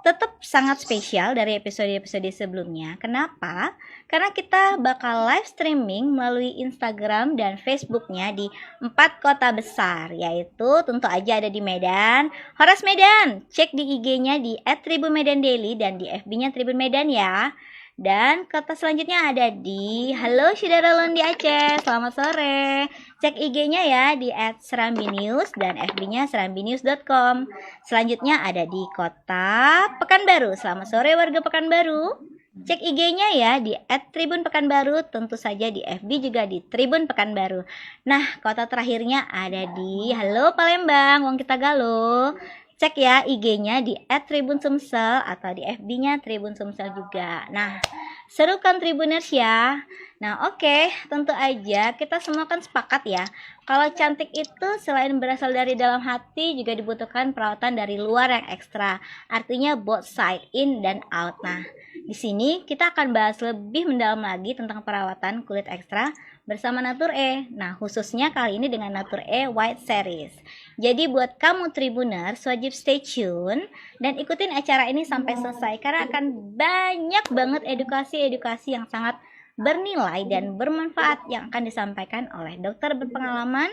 tetap sangat spesial dari episode-episode sebelumnya. Kenapa? Karena kita bakal live streaming melalui Instagram dan Facebooknya di 4 kota besar, yaitu tentu aja ada di Medan, Horas Medan. Cek di IG-nya di @tribunmedandaily dan di FB-nya Tribun Medan ya. Dan kota selanjutnya ada di Halo Syederalun di Aceh. Selamat sore. Cek IG-nya ya di @serambinews dan FB-nya serambinews.com. Selanjutnya ada di kota Pekanbaru. Selamat sore warga Pekanbaru. Cek IG-nya ya di @tribunpekanbaru, tentu saja di FB juga di Tribun Pekanbaru. Nah, kota terakhirnya ada di Halo Palembang, wong kita galuh. Cek ya IG-nya di @tribunsumsel atau di FB-nya Tribun Sumsel juga. Nah, seru kan Tribuners ya? Nah, oke, tentu aja kita semua kan sepakat ya. Kalau cantik itu selain berasal dari dalam hati juga dibutuhkan perawatan dari luar yang ekstra. Artinya both side, in dan out. Nah, di sini kita akan bahas lebih mendalam lagi tentang perawatan kulit ekstra bersama Natur E. Nah, khususnya kali ini dengan Natur E White Series. Jadi buat kamu Tribuners wajib stay tune dan ikutin acara ini sampai selesai karena akan banyak banget edukasi-edukasi yang sangat bernilai dan bermanfaat yang akan disampaikan oleh dokter berpengalaman.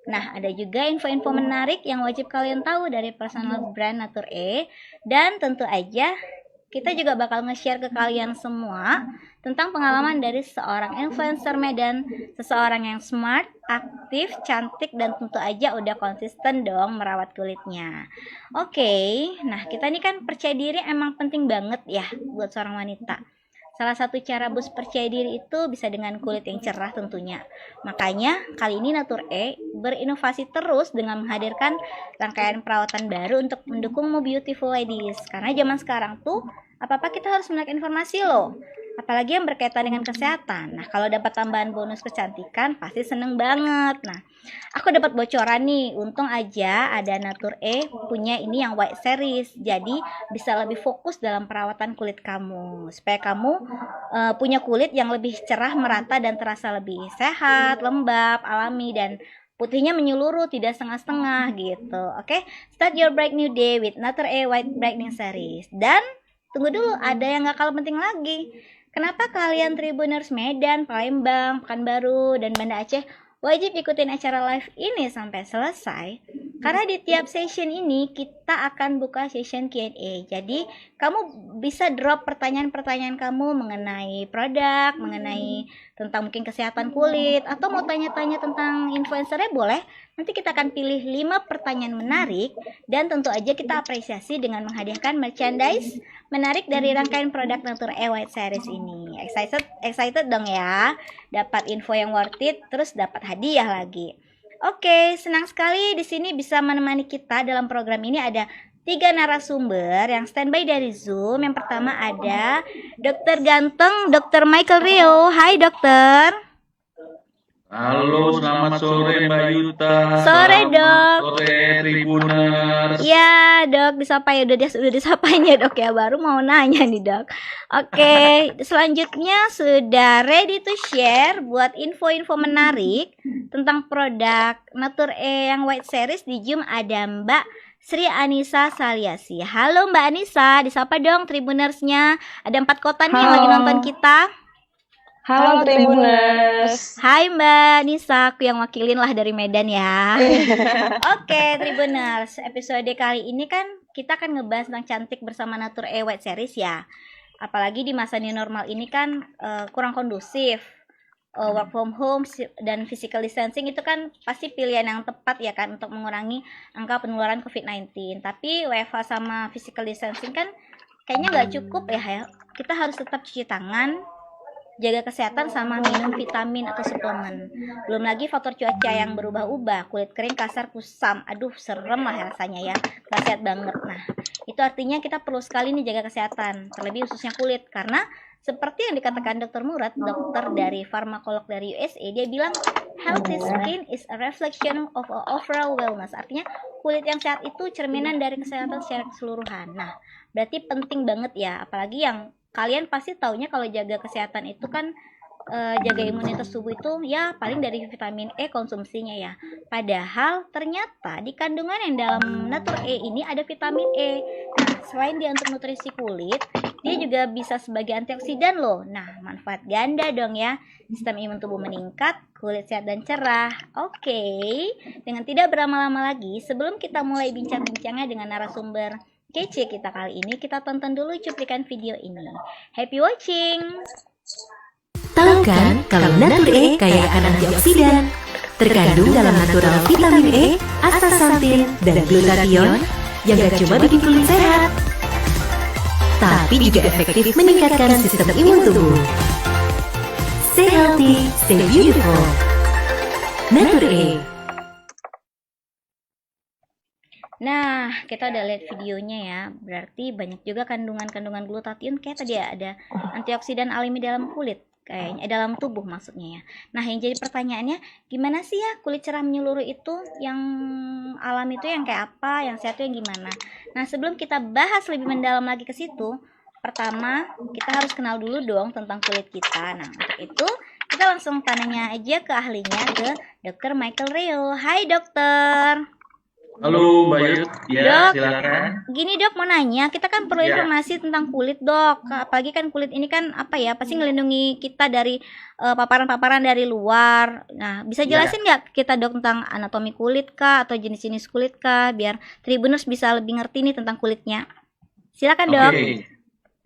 Nah, ada juga info-info menarik yang wajib kalian tahu dari personal brand Natur E. Dan tentu aja kita juga bakal nge-share ke kalian semua tentang pengalaman dari seorang influencer Medan, seseorang yang smart, aktif, cantik, dan tentu aja udah konsisten dong merawat kulitnya. Oke, nah kita ini kan percaya diri emang penting banget ya buat seorang wanita. Salah satu cara boost percaya diri itu bisa dengan kulit yang cerah tentunya. Makanya kali ini Natur E berinovasi terus dengan menghadirkan rangkaian perawatan baru untuk mendukung beautiful ladies. Karena zaman sekarang tuh apa-apa kita harus menarik informasi loh. Apalagi yang berkaitan dengan kesehatan. Nah, kalau dapat tambahan bonus kecantikan pasti seneng banget. Nah, aku dapat bocoran nih. Untung aja ada Natur E punya ini yang White Series. Jadi bisa lebih fokus dalam perawatan kulit kamu. Supaya kamu punya kulit yang lebih cerah, merata, dan terasa lebih sehat, lembab, alami, dan putihnya menyeluruh, tidak setengah-setengah gitu. Oke, start your bright new day with Natur E White Brightening Series. Dan tunggu dulu, ada yang gak kalah penting lagi. Kenapa kalian Tribuners Medan, Palembang, Pekanbaru, dan Banda Aceh wajib ikutin acara live ini sampai selesai? Karena di tiap session ini kita akan buka session Q&A. Jadi kamu bisa drop pertanyaan-pertanyaan kamu mengenai produk, mengenai tentang mungkin kesehatan kulit, atau mau tanya-tanya tentang influencernya boleh. Nanti kita akan pilih 5 pertanyaan menarik dan tentu aja kita apresiasi dengan menghadiahkan merchandise menarik dari rangkaian produk Natur E White Series ini. Excited dong ya. Dapat info yang worth it, terus dapat hadiah lagi. Oke, senang sekali di sini bisa menemani kita dalam program ini ada 3 narasumber yang standby dari Zoom. Yang pertama ada Dokter Ganteng, Dokter Michael Rio. Hai dokter. Halo, selamat sore Mbak Yuta. Sore dok. Sore Tribuners. Ya dok, disapa ya, udah disapanya dok ya, baru mau nanya nih dok. Oke, selanjutnya sudah ready to share buat info-info menarik tentang produk Natur E yang White Series. Di Zoom ada Mbak Sri Anissa Saliasi. Halo Mbak Anissa, disapa dong Tribunersnya. Ada 4 kota nih yang lagi nonton kita. Halo Tribuners. Hai Mbak Nisa, aku yang wakilin lah dari Medan ya. Oke Tribuners, episode kali ini kan kita akan ngebahas tentang cantik bersama Natur E White Series ya. Apalagi di masa new normal ini kan kurang kondusif. Work from home dan physical distancing itu kan pasti pilihan yang tepat ya kan untuk mengurangi angka penularan COVID-19. Tapi WFH sama physical distancing kan kayaknya nggak cukup ya. Kita harus tetap cuci tangan, jaga kesehatan sama minum vitamin atau suplemen. Belum lagi faktor cuaca yang berubah-ubah, kulit kering, kasar, kusam. Aduh, serem lah rasanya ya. Gak sehat banget. Nah, itu artinya kita perlu sekali nih jaga kesehatan, terlebih khususnya kulit. Karena seperti yang dikatakan Dr. Murad, dokter dari farmakolog dari USA, dia bilang healthy skin is a reflection of overall wellness. Artinya kulit yang sehat itu cerminan dari kesehatan secara keseluruhan. Nah, berarti penting banget ya, apalagi yang kalian pasti taunya kalau jaga kesehatan itu kan jaga imunitas tubuh itu ya paling dari vitamin E konsumsinya ya. Padahal ternyata di kandungan yang dalam Natur E ini ada vitamin E. Nah, selain dia untuk nutrisi kulit, dia juga bisa sebagai antioksidan loh. Nah, manfaat ganda dong ya. Sistem imun tubuh meningkat, kulit sehat dan cerah. Oke, dengan tidak berlama-lama lagi, sebelum kita mulai bincang-bincangnya dengan narasumber kece kita kali ini, kita tonton dulu cuplikan video ini. Happy watching! Tahu kan kalau Natur E kaya akan antioksidan? Terkandung dalam natural vitamin E, astaxanthin, dan glutathione yang gak cuma bikin kulit sehat, tapi juga efektif meningkatkan sistem imun tubuh. Stay healthy, stay beautiful. Natur E. Nah, kita udah lihat videonya ya. Berarti banyak juga kandungan-kandungan glutathione kayak tadi ada antioksidan alami dalam kulit. Kayaknya dalam tubuh maksudnya ya. Nah, yang jadi pertanyaannya gimana sih ya kulit cerah menyeluruh itu? Yang alami itu yang kayak apa? Yang sehat itu yang gimana? Nah, sebelum kita bahas lebih mendalam lagi ke situ, pertama kita harus kenal dulu dong tentang kulit kita. Nah, untuk itu kita langsung tanya aja ke ahlinya, ke Dr. Michael Reo. Hai dokter. Halo Mbak Yud, ya Dok, silakan. gini dok mau nanya, kita kan perlu Ya. informasi tentang kulit dok. Apalagi kan kulit ini kan apa ya, pasti ngelindungi kita dari paparan-paparan dari luar. Nah, bisa Ya. jelasin nggak kita dok tentang anatomi kulit kah atau jenis-jenis kulit kah, biar Tribuners bisa lebih ngerti nih tentang kulitnya. Silakan dok. Oke.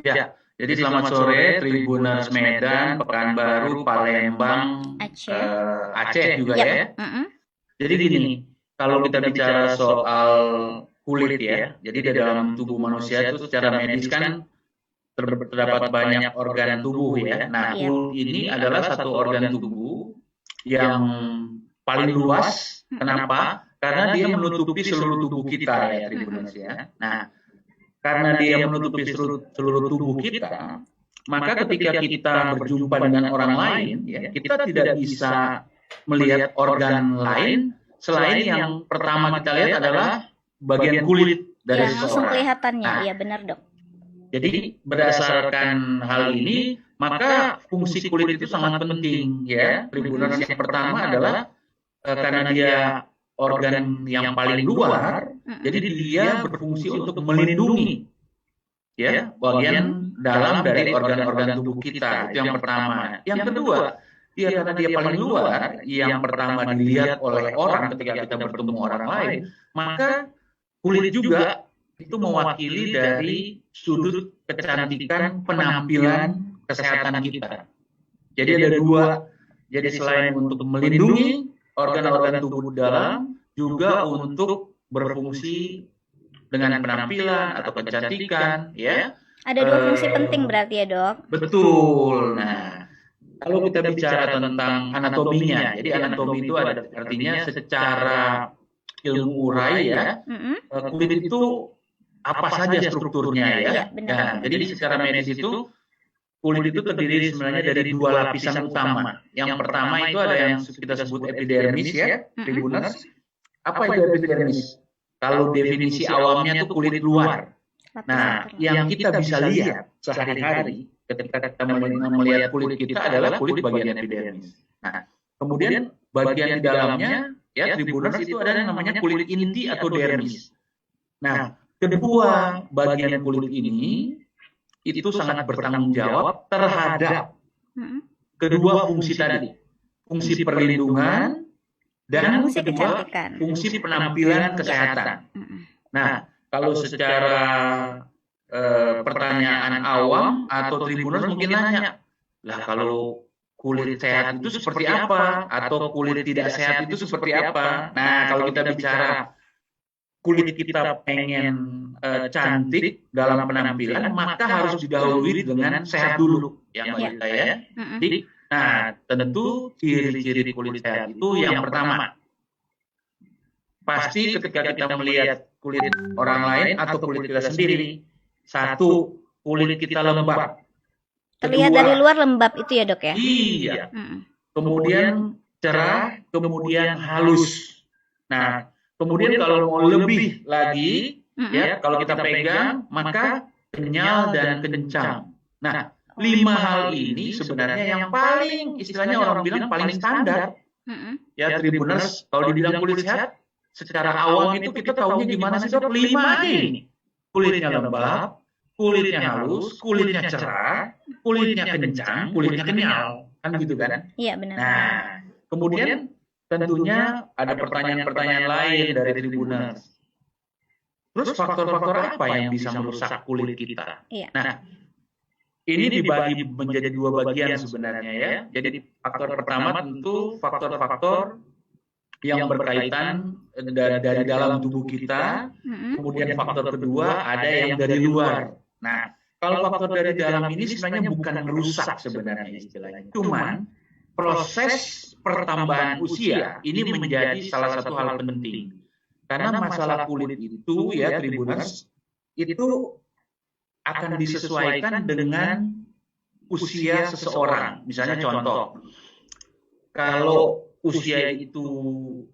Ya. Jadi selamat sore Tribuners Medan, Pekanbaru, Palembang, Aceh. Aceh juga Yap. ya. Mm-mm. Jadi gini, kalau kita bicara soal kulit ya, jadi di dalam tubuh manusia itu secara medis kan terdapat banyak organ tubuh ya. Nah, Iya. kulit ini adalah satu organ tubuh yang paling luas. Kenapa? Karena dia menutupi seluruh tubuh kita ya, Tribuners ya. Nah, karena dia menutupi seluruh tubuh kita, maka ketika kita berjumpa dengan orang lain, ya, kita tidak bisa melihat organ lain selain yang pertama kita lihat adalah bagian kulit dari Ya, langsung seseorang. kelihatannya. Nah, Iya benar dok. Jadi berdasarkan hal ini, maka fungsi kulit itu sangat penting ya. Tribuners yang pertama adalah karena dia organ yang paling luar, jadi dia berfungsi untuk melindungi ya bagian dalam dari organ-organ tubuh kita. Itu yang pertama. Yang kedua, dia karena dia paling luar, yang pertama dilihat oleh orang ketika kita bertemu orang lain, maka kulit juga itu mewakili dari sudut kecantikan penampilan kesehatan kita. Jadi ada dua. Jadi selain untuk melindungi organ-organ tubuh dalam, juga untuk berfungsi dengan penampilan atau kecantikan, ya. Ada dua fungsi penting berarti ya dok. Betul. Nah, kalau kita bicara tentang anatominya, jadi anatomi itu ada artinya secara ilmu urai ya, Mm-mm. kulit itu apa saja strukturnya ya. Iya, benar. Nah, jadi secara medis itu kulit itu terdiri sebenarnya dari dua lapisan utama. Yang pertama itu ada yang kita sebut epidermis ya, Tribuners. Apa itu epidermis? Kalau definisi awamnya itu kulit luar. Nah, yang kita bisa lihat sehari-hari ketika kita melihat kulit kita adalah kulit bagian epidermis. Nah, kemudian bagian di dalamnya ya Tribuners itu ada yang namanya kulit inti atau dermis. Nah, kedua bagian kulit ini itu sangat bertanggung jawab terhadap kedua fungsi tadi, fungsi perlindungan dan Fungsi kedua kecantikan. fungsi penampilan kesehatan. Nah, kalau secara pertanyaan awam atau Tribuners mungkin nanya, lah kalau kulit sehat itu seperti apa atau kulit tidak sehat itu seperti apa? Nah, kalau kita bicara kulit kita pengen cantik dalam penampilan, maka harus didahului dengan sehat dulu, yang kita ya. Jadi, nah tentu ciri-ciri kulit sehat itu yang pertama, pasti ketika kita melihat kulit orang lain atau kulit kita sendiri, satu, kulit kita lembab. Terlihat dari luar lembab itu ya dok ya? Iya. Kemudian cerah, kemudian halus. Nah, kemudian kalau mau lebih lagi, ya kalau kita pegang, maka kenyal dan kencang. Nah, 5 hal ini sebenarnya yang paling istilahnya orang bilang paling standar. Ya Tribuners, kalau dibilang kulit sehat, secara awam itu kita tahunya gimana sih Dok? 5 aja ini. Kulitnya lembab, kulitnya halus, kulitnya cerah, kulitnya kencang, kulitnya kenyal. Kan gitu kan? Iya, benar. Nah, kemudian tentunya ada pertanyaan-pertanyaan lain dari Tribuners. Terus faktor-faktor apa yang bisa merusak kulit kita? Iya. Nah, ini dibagi menjadi 2 bagian sebenarnya ya. Jadi faktor pertama tentu faktor-faktor yang berkaitan dari dalam tubuh kita. Kemudian faktor kedua ada yang dari luar. Nah, kalau faktor dari dalam ini sebenarnya bukan merusak sebenarnya istilahnya. Cuman proses pertambahan usia ini menjadi salah satu hal penting. Karena masalah kulit itu ya Tribuners, itu akan disesuaikan dengan usia seseorang. Misalnya contoh, kalau usia itu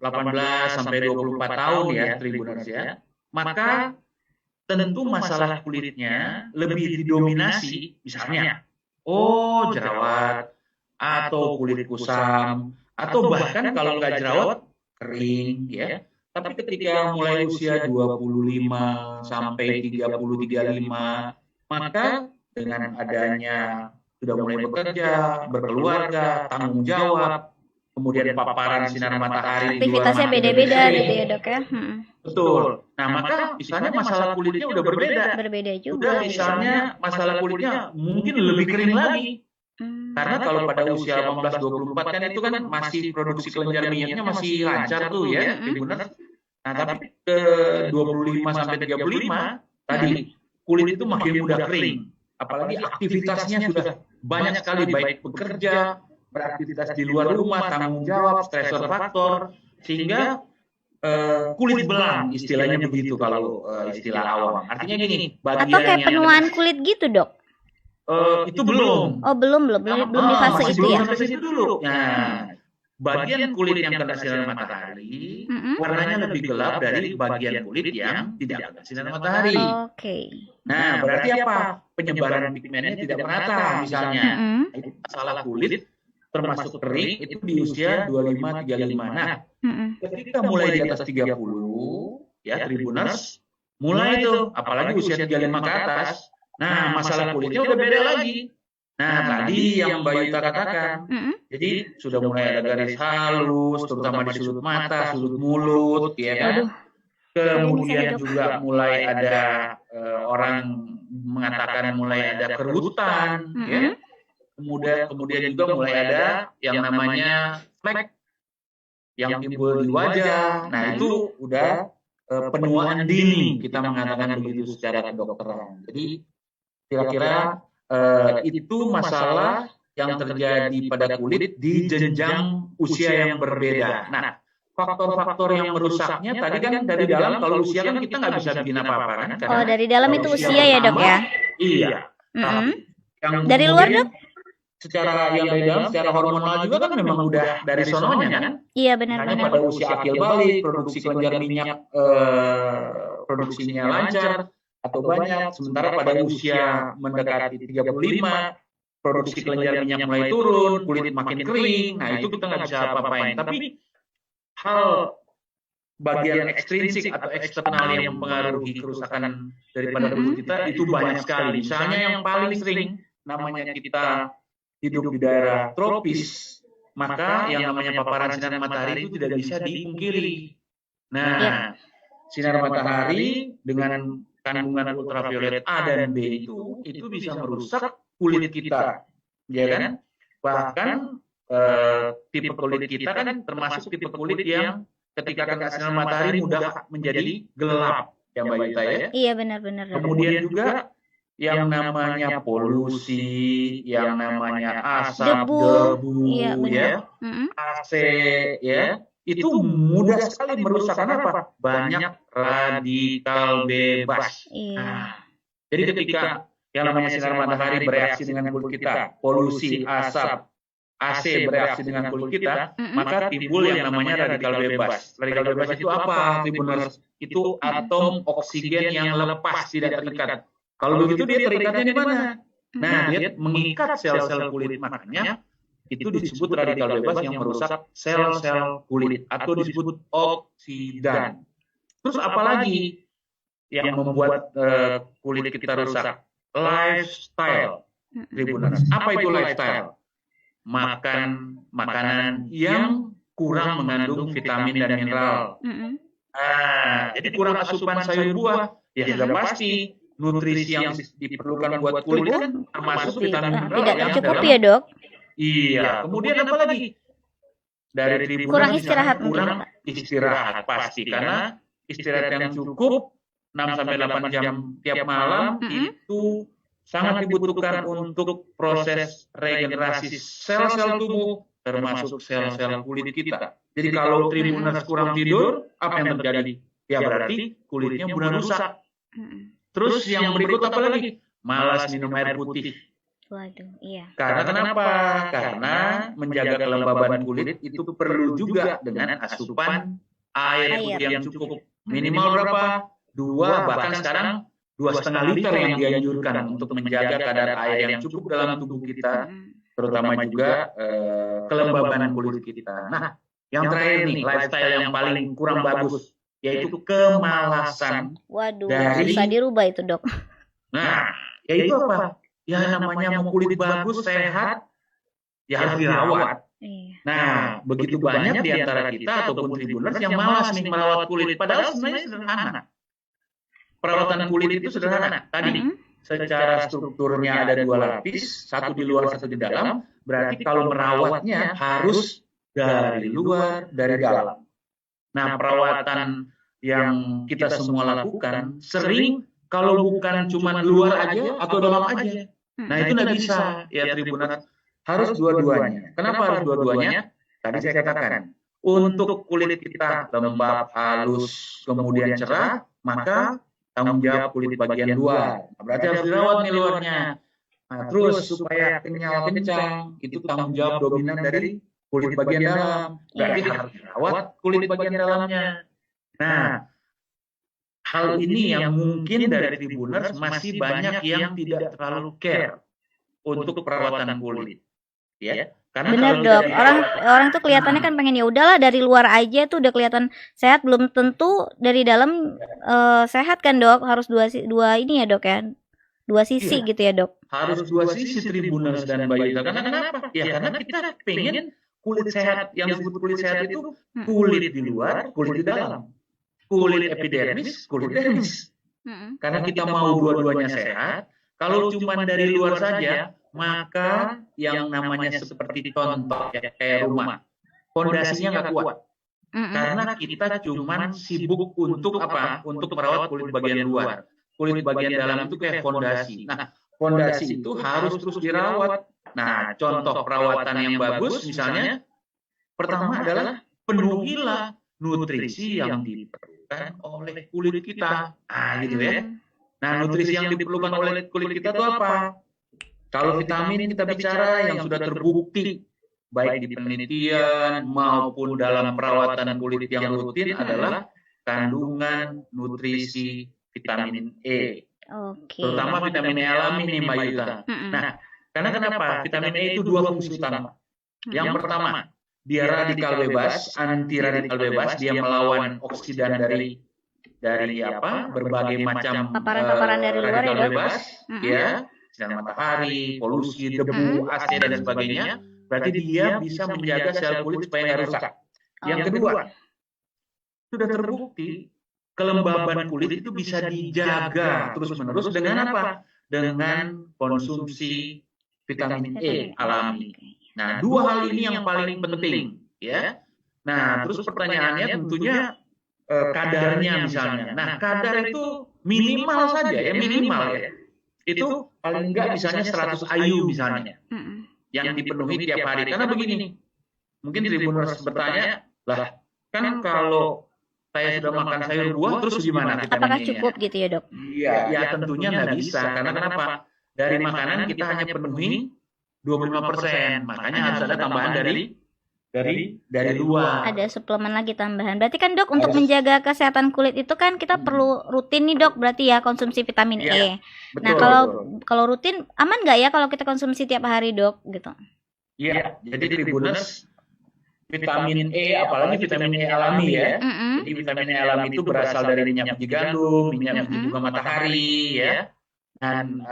18 sampai 24 tahun ya Tribuners ya, maka tentu masalah kulitnya lebih didominasi misalnya jerawat atau kulit kusam atau bahkan kalau nggak jerawat kering ya. Tapi ketika mulai usia 25 sampai 30-35, maka dengan adanya sudah mulai bekerja, berkeluarga, tanggung jawab, kemudian paparan sinar matahari, aktivitasnya beda-beda gitu ya Dok ya. Betul. Nah, maka misalnya masalah kulitnya udah berbeda. Berbeda juga. Udah misalnya masalah kulitnya mungkin lebih kering lagi. Karena kalau pada usia 18-24 kan itu kan masih produksi kelenjar minyaknya masih lancar tuh ya, Tribuners. Nah, tapi ke 25 sampai 35 tadi kulit itu makin mudah kering. Apalagi aktivitasnya sudah banyak sekali baik bekerja, beraktivitas di luar rumah, tanggung jawab, stresor faktor, sehingga kulit belang istilahnya begitu kalau istilah awam. Artinya gini, bagian atau kayak penuaan kulit gitu Dok? Itu belum. Oh, belum di fase masih itu belum ya. sampai situ dulu. Nah, bagian kulit yang kena sinar matahari warnanya lebih gelap dari bagian kulit yang tidak kena sinar matahari. Oke. Nah, berarti apa? Penyebaran pigmennya tidak merata misalnya. Itu masalah kulit termasuk kering itu di usia 25-35. Nah, ketika mulai di atas 30 ya Tribuners, mulai itu apalagi usia 35 ke atas. Nah, masalah kulitnya udah beda lagi. Nah, tadi yang Mbak Yuta katakan, jadi sudah mulai ada garis halus, terutama di sudut mata, sudut mulut, ya kan? Kemudian juga mulai ada orang mengatakan mulai ada kerutan, ya. Kemudian juga mulai ada yang namanya flek yang timbul di wajah. Nah, itu udah penuaan dini, kita mengatakan begitu secara kedokteran. Jadi kira-kira itu masalah yang terjadi pada kulit di jenjang usia yang berbeda. Nah, faktor-faktor yang merusaknya tadi kan dari dalam, kalau usia kan kita nggak bisa bikin apa-apa kan? Oh, dari dalam itu usia ya Dok ya? Iya. Yang dari luar Dok? Secara yang dari dalam, secara hormonal juga kan memang udah dari sononya kan? Iya benar. Pada usia akil balik, produksi kelenjar minyak produksinya lancar atau banyak, sementara pada usia mendekati 35 produksi kelenjar minyak mulai turun, kulit makin kering. Nah, itu kita nggak bisa apa-apain. Tapi hal bagian ekstrinsik atau eksternal yang mempengaruhi kerusakan daripada tubuh kita itu banyak sekali. Misalnya yang paling sering namanya kita hidup di daerah tropis, maka yang namanya paparan sinar matahari itu tidak bisa dipungkiri. Nah, sinar matahari dengan kandungan ultraviolet A dan B itu bisa merusak kulit kita, ya kan? Bahkan tipe kulit kita kan termasuk tipe kulit yang ketika kena sinar matahari mudah menjadi gelap, ya Mbak Yuta ya? Iya benar-benar. Kemudian juga yang namanya polusi, yang namanya asap, debu ya, AC ya. Itu mudah sekali merusak. Karena apa? Banyak radikal bebas. Nah, jadi ketika yang namanya sinar matahari bereaksi dengan kulit kita, polusi, asap, AC bereaksi dengan kulit kita, maka timbul yang namanya radikal bebas. Radikal bebas itu apa, Tribuners? Itu atom oksigen yang lepas, tidak terikat. Kalau begitu dia terikatnya di mana? Nah, dia mengikat sel-sel kulit, makanya itu disebut radikal bebas yang merusak sel-sel kulit atau disebut oksidan. Terus apalagi yang membuat kulit kita rusak? Lifestyle, Tribuners. Apa itu lifestyle? Makan makanan yang kurang mengandung vitamin dan mineral. Jadi kurang asupan sayur buah, ya sudah pasti nutrisi yang diperlukan buat kulit kan termasuk vitamin mineral Tidak yang cukup dalam. ya dok. Iya, kemudian apa lagi? Dari Tribuners Kurang misalnya istirahat mungkin, kurang Pak. istirahat pasti karena istirahat yang cukup 6 sampai 8 jam tiap malam itu sangat dibutuhkan untuk proses regenerasi sel-sel tubuh termasuk sel-sel kulit kita. Jadi kalau Tribuners kurang tidur, apa yang terjadi? Ya berarti kulitnya mudah rusak. Terus yang berikut apa lagi? Malas minum air putih. Waduh, iya. Karena kenapa? Karena menjaga kelembaban kulit itu perlu juga dengan asupan air putih yang cukup. Minimal berapa? 2, bahkan sekarang 2,5 liter yang dianjurkan untuk menjaga kadar air yang cukup dalam tubuh kita, terutama juga kelembaban kulit kita. Nah, yang terakhir nih, lifestyle yang paling kurang bagus, yaitu kemalasan. Waduh, Dari- bisa dirubah itu dok. Nah, yaitu apa? Ya namanya mau kulit bagus, sehat, ya harus dirawat. Iya. Nah, begitu banyak di antara kita ataupun Tribuners yang malas nih merawat kulit. Padahal sebenarnya sederhana. Perawatan kulit itu sederhana. Tadi, secara strukturnya ada 2 lapis, satu di luar, satu di dalam. Berarti kalau merawatnya harus dari luar, dari dalam. Nah, perawatan yang kita semua lakukan sering kalau bukan cuma luar aja atau dalam aja. Nah, itu nggak bisa ya Tribuners. Harus dua-duanya. Kenapa harus dua-duanya? Tadi saya katakan, untuk kulit kita lembab, halus, kemudian cerah, maka tanggung jawab kulit bagian luar. Berarti harus dirawat nih luarnya. Nah, terus supaya kenyal kencang, itu tanggung jawab dominan dari kulit bagian dalam. Berarti harus dirawat kulit bagian dalamnya. Nah, hal ini yang mungkin dari Tribuners masih banyak yang tidak terlalu care untuk perawatan kulit. Ya, karena Benar kalau dok. dari Orang tuh kelihatannya kan pengen ya udahlah dari luar aja tuh udah kelihatan sehat, belum tentu dari dalam sehat kan dok. Harus dua ini ya dok ya. Dua sisi Iya. gitu ya dok. harus dua sisi Tribuners dan Mbak Yuta. Karena kenapa? Ya karena kita pengen kulit sehat. Yang disebut kulit sehat itu kulit di luar, kulit di dalam. Kulit epidermis, kulit dermis. Karena kita mau dua-duanya sehat, kalau cuma dari luar saja, maka yang namanya seperti contoh ya, kayak rumah, fondasinya nggak kuat. Karena kita cuma sibuk untuk apa? Untuk merawat kulit bagian luar. Kulit bagian dalam itu kayak fondasi. Nah, fondasi itu harus terus dirawat. Nah, contoh perawatan yang bagus misalnya, pertama adalah penuhilah nutrisi yang diperlukan oleh kulit kita. Nah, gitu ya. Nah, nutrisi yang diperlukan oleh kulit kita itu apa? Kalau vitamin kita bicara yang sudah terbukti baik di penelitian maupun dalam perawatan kulit yang rutin adalah kandungan nutrisi vitamin E. Oke. Terutama vitamin E alami nih Mbak Yuta. Nah, karena kenapa? Vitamin E itu 2 fungsi utama. Yang pertama, dia radikal bebas, anti radikal bebas, dia melawan oksidan dari apa? Berbagai macam Paparan-paparan dari luar ya, radikal Dok? bebas, ya, sinar matahari, polusi, debu, AC dan sebagainya. Berarti dia bisa menjaga sel kulit supaya nggak rusak. Yang kedua, sudah terbukti kelembaban kulit itu bisa dijaga terus-menerus dengan apa? Dengan konsumsi vitamin E alami. Nah, 2 hal ini yang paling penting, ya. Nah, terus pertanyaannya tentunya kadarnya misalnya. Nah, kadar itu minimal saja ya, minimal ya. Itu paling enggak misalnya 100 IU misalnya. Yang dipenuhi tiap hari. Karena begini, mungkin Tribuners bertanya, lah kan kalau saya sudah makan sayur buah terus gimana vitamin Apakah E-nya? cukup gitu ya dok? Iya, ya tentunya nggak bisa. Karena kenapa? Dari makanan kita hanya penuhi 25%. Makanya harus ada tambahan dari dari luar. Ada suplemen lagi tambahan. Berarti kan dok, untuk Harus. menjaga kesehatan kulit itu kan kita perlu rutin nih dok, berarti ya konsumsi vitamin Iya, E. betul, Nah betul. kalau rutin aman nggak ya kalau kita konsumsi tiap hari dok gitu? Iya, jadi Tribuners vitamin E, apalagi vitamin E alami ya. Mm-mm. Jadi vitamin E alami itu berasal dari minyak biji gandum, minyak biji bunga matahari ya. Dan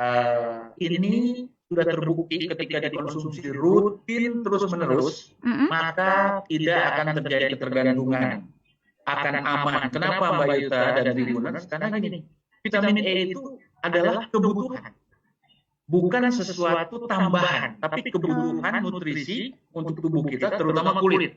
ini sudah terbukti ketika dikonsumsi rutin terus-menerus, Mm-mm. maka tidak akan terjadi ketergantungan, akan aman. Kenapa Mbak Yuta dan Tribuners? Karena gini, vitamin E itu adalah kebutuhan, bukan sesuatu tambahan, tapi kebutuhan nutrisi untuk tubuh kita, terutama kulit.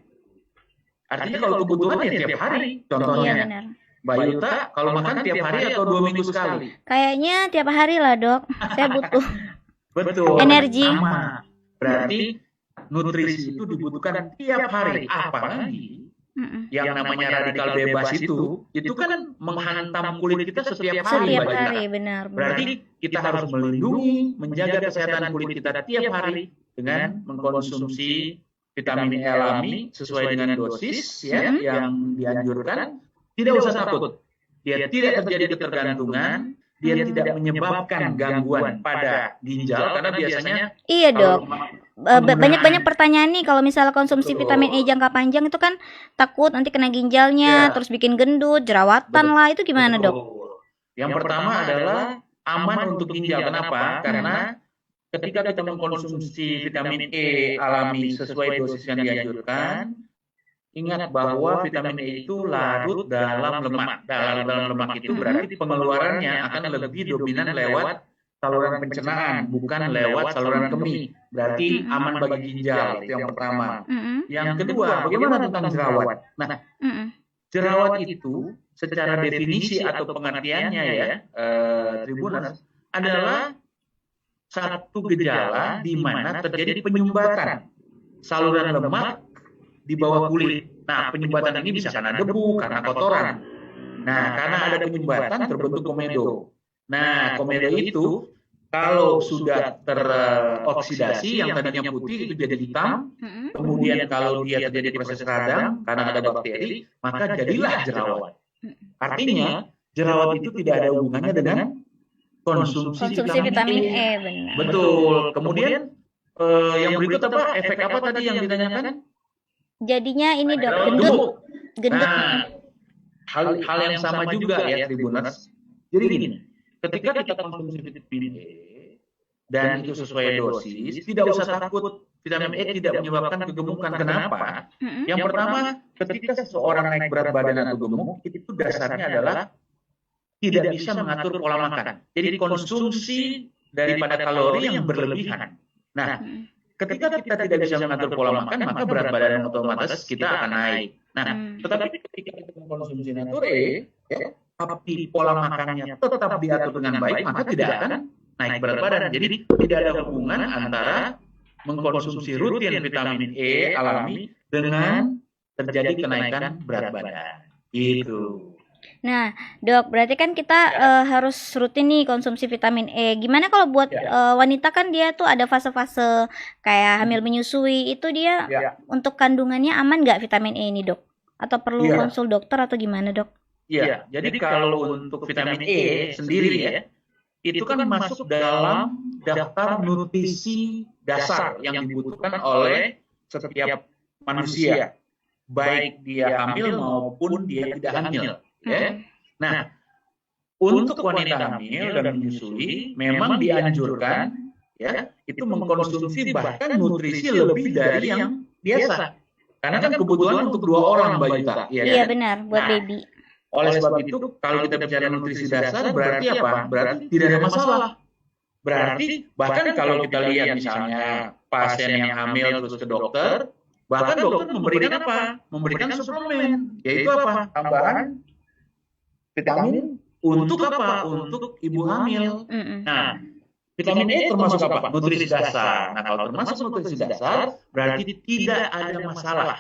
Artinya kalau kebutuhan ya tiap hari, Iya contohnya. benar. Mbak Yuta kalau makan tiap hari atau 2 minggu sekali? Kayaknya tiap hari lah dok. Saya butuh. Betul. Energi. Sama. Berarti nutrisi itu dibutuhkan tiap hari. Apalagi Mm-mm. yang namanya radikal bebas itu kan menghantam kulit kita setiap hari, Setiap Mbak Yuta. hari benar. Berarti kita harus melindungi, menjaga kesehatan kulit kita tiap hari dengan mengkonsumsi vitamin E alami sesuai dengan dosis ya yang dianjurkan. Tidak usah takut. Dia tidak terjadi ketergantungan, dia tidak menyebabkan gangguan pada ginjal karena biasanya Iya dok. Banyak pertanyaan nih kalau misalnya konsumsi Betul. vitamin E jangka panjang itu kan takut nanti kena ginjalnya, Ya. terus bikin gendut, jerawatan Betul. lah, itu gimana dok? Betul. Yang pertama adalah aman untuk ginjal. Kenapa? Karena ketika kita mengkonsumsi vitamin E alami sesuai dosis yang dianjurkan, ingat bahwa vitamin E itu larut dalam lemak. Dalam lemak itu berarti pengeluarannya akan lebih dominan lewat saluran pencernaan, bukan lewat saluran kemih. Berarti aman bagi ginjal, itu yang pertama. Mm-mm. Yang kedua, bagaimana tentang jerawat? Nah, Mm-mm. jerawat itu secara definisi atau pengertiannya ya, Tribuners, adalah satu gejala di mana terjadi penyumbatan saluran lemak di bawah kulit. Nah, penyumbatan ini bisa karena debu, karena kotoran. Nah, karena ada penyumbatan terbentuk komedo. Nah, komedo itu kalau sudah teroksidasi yang tadinya putih itu jadi hitam, Mm-mm. kemudian kalau dia terjadi proses radang karena ada bakteri, maka jadilah jerawat. Artinya, jerawat itu tidak ada hubungannya dengan konsumsi Vitamin E. E benar. Betul. Kemudian yang berikut apa? Efek apa tadi yang ditanyakan? Jadinya ini dok, Gemuk. gendut. Nah, hal yang sama juga ya Tribuners. Jadi gini, ketika kita konsumsi vitamin E dan itu sesuai dosis, tidak usah takut. Vitamin E tidak menyebabkan kegemukan. Kenapa? Mm-mm. Yang pertama, ketika seseorang naik berat badan atau gemuk, itu dasarnya adalah tidak bisa mengatur pola makan. Jadi konsumsi daripada kalori yang berlebihan. Nah, ketika kita tidak bisa mengatur pola makan, maka berat badan otomatis kita akan naik. Nah, tetapi ketika kita mengkonsumsi nature, ya, tapi pola makannya tetap diatur dengan baik, maka tidak akan naik berat badan. Jadi tidak ada hubungan antara mengkonsumsi rutin vitamin E alami dengan terjadi kenaikan berat badan. Gitu. Nah, dok, berarti kan kita harus rutin nih konsumsi vitamin E. Gimana kalau buat wanita kan dia tuh ada fase-fase kayak hamil menyusui, itu dia untuk kandungannya aman nggak vitamin E ini dok? Atau perlu konsul dokter atau gimana dok? Iya, jadi kalau untuk vitamin E sendiri ya, itu kan masuk dalam daftar nutrisi dasar yang dibutuhkan oleh setiap manusia, baik dia hamil maupun dia tidak hamil. Ya. Nah, untuk wanita hamil dan menyusui memang dianjurkan ya itu mengkonsumsi bahkan nutrisi lebih dari yang biasa. Karena kan kebutuhan untuk 2 orang Mbak Yuta. Iya benar, buat baby. Oleh sebab itu kalau kita bicara nutrisi dasar berarti apa? Berarti tidak ada masalah. Berarti bahkan kalau kita lihat misalnya pasien yang hamil terus ke dokter, bahkan dokter memberikan apa? Memberikan suplemen, yaitu apa? Tambahan vitamin untuk apa? Untuk ibu hamil. Nah, vitamin E termasuk apa? Nutrisi dasar. Nah, kalau termasuk nutrisi dasar, berarti tidak ada masalah.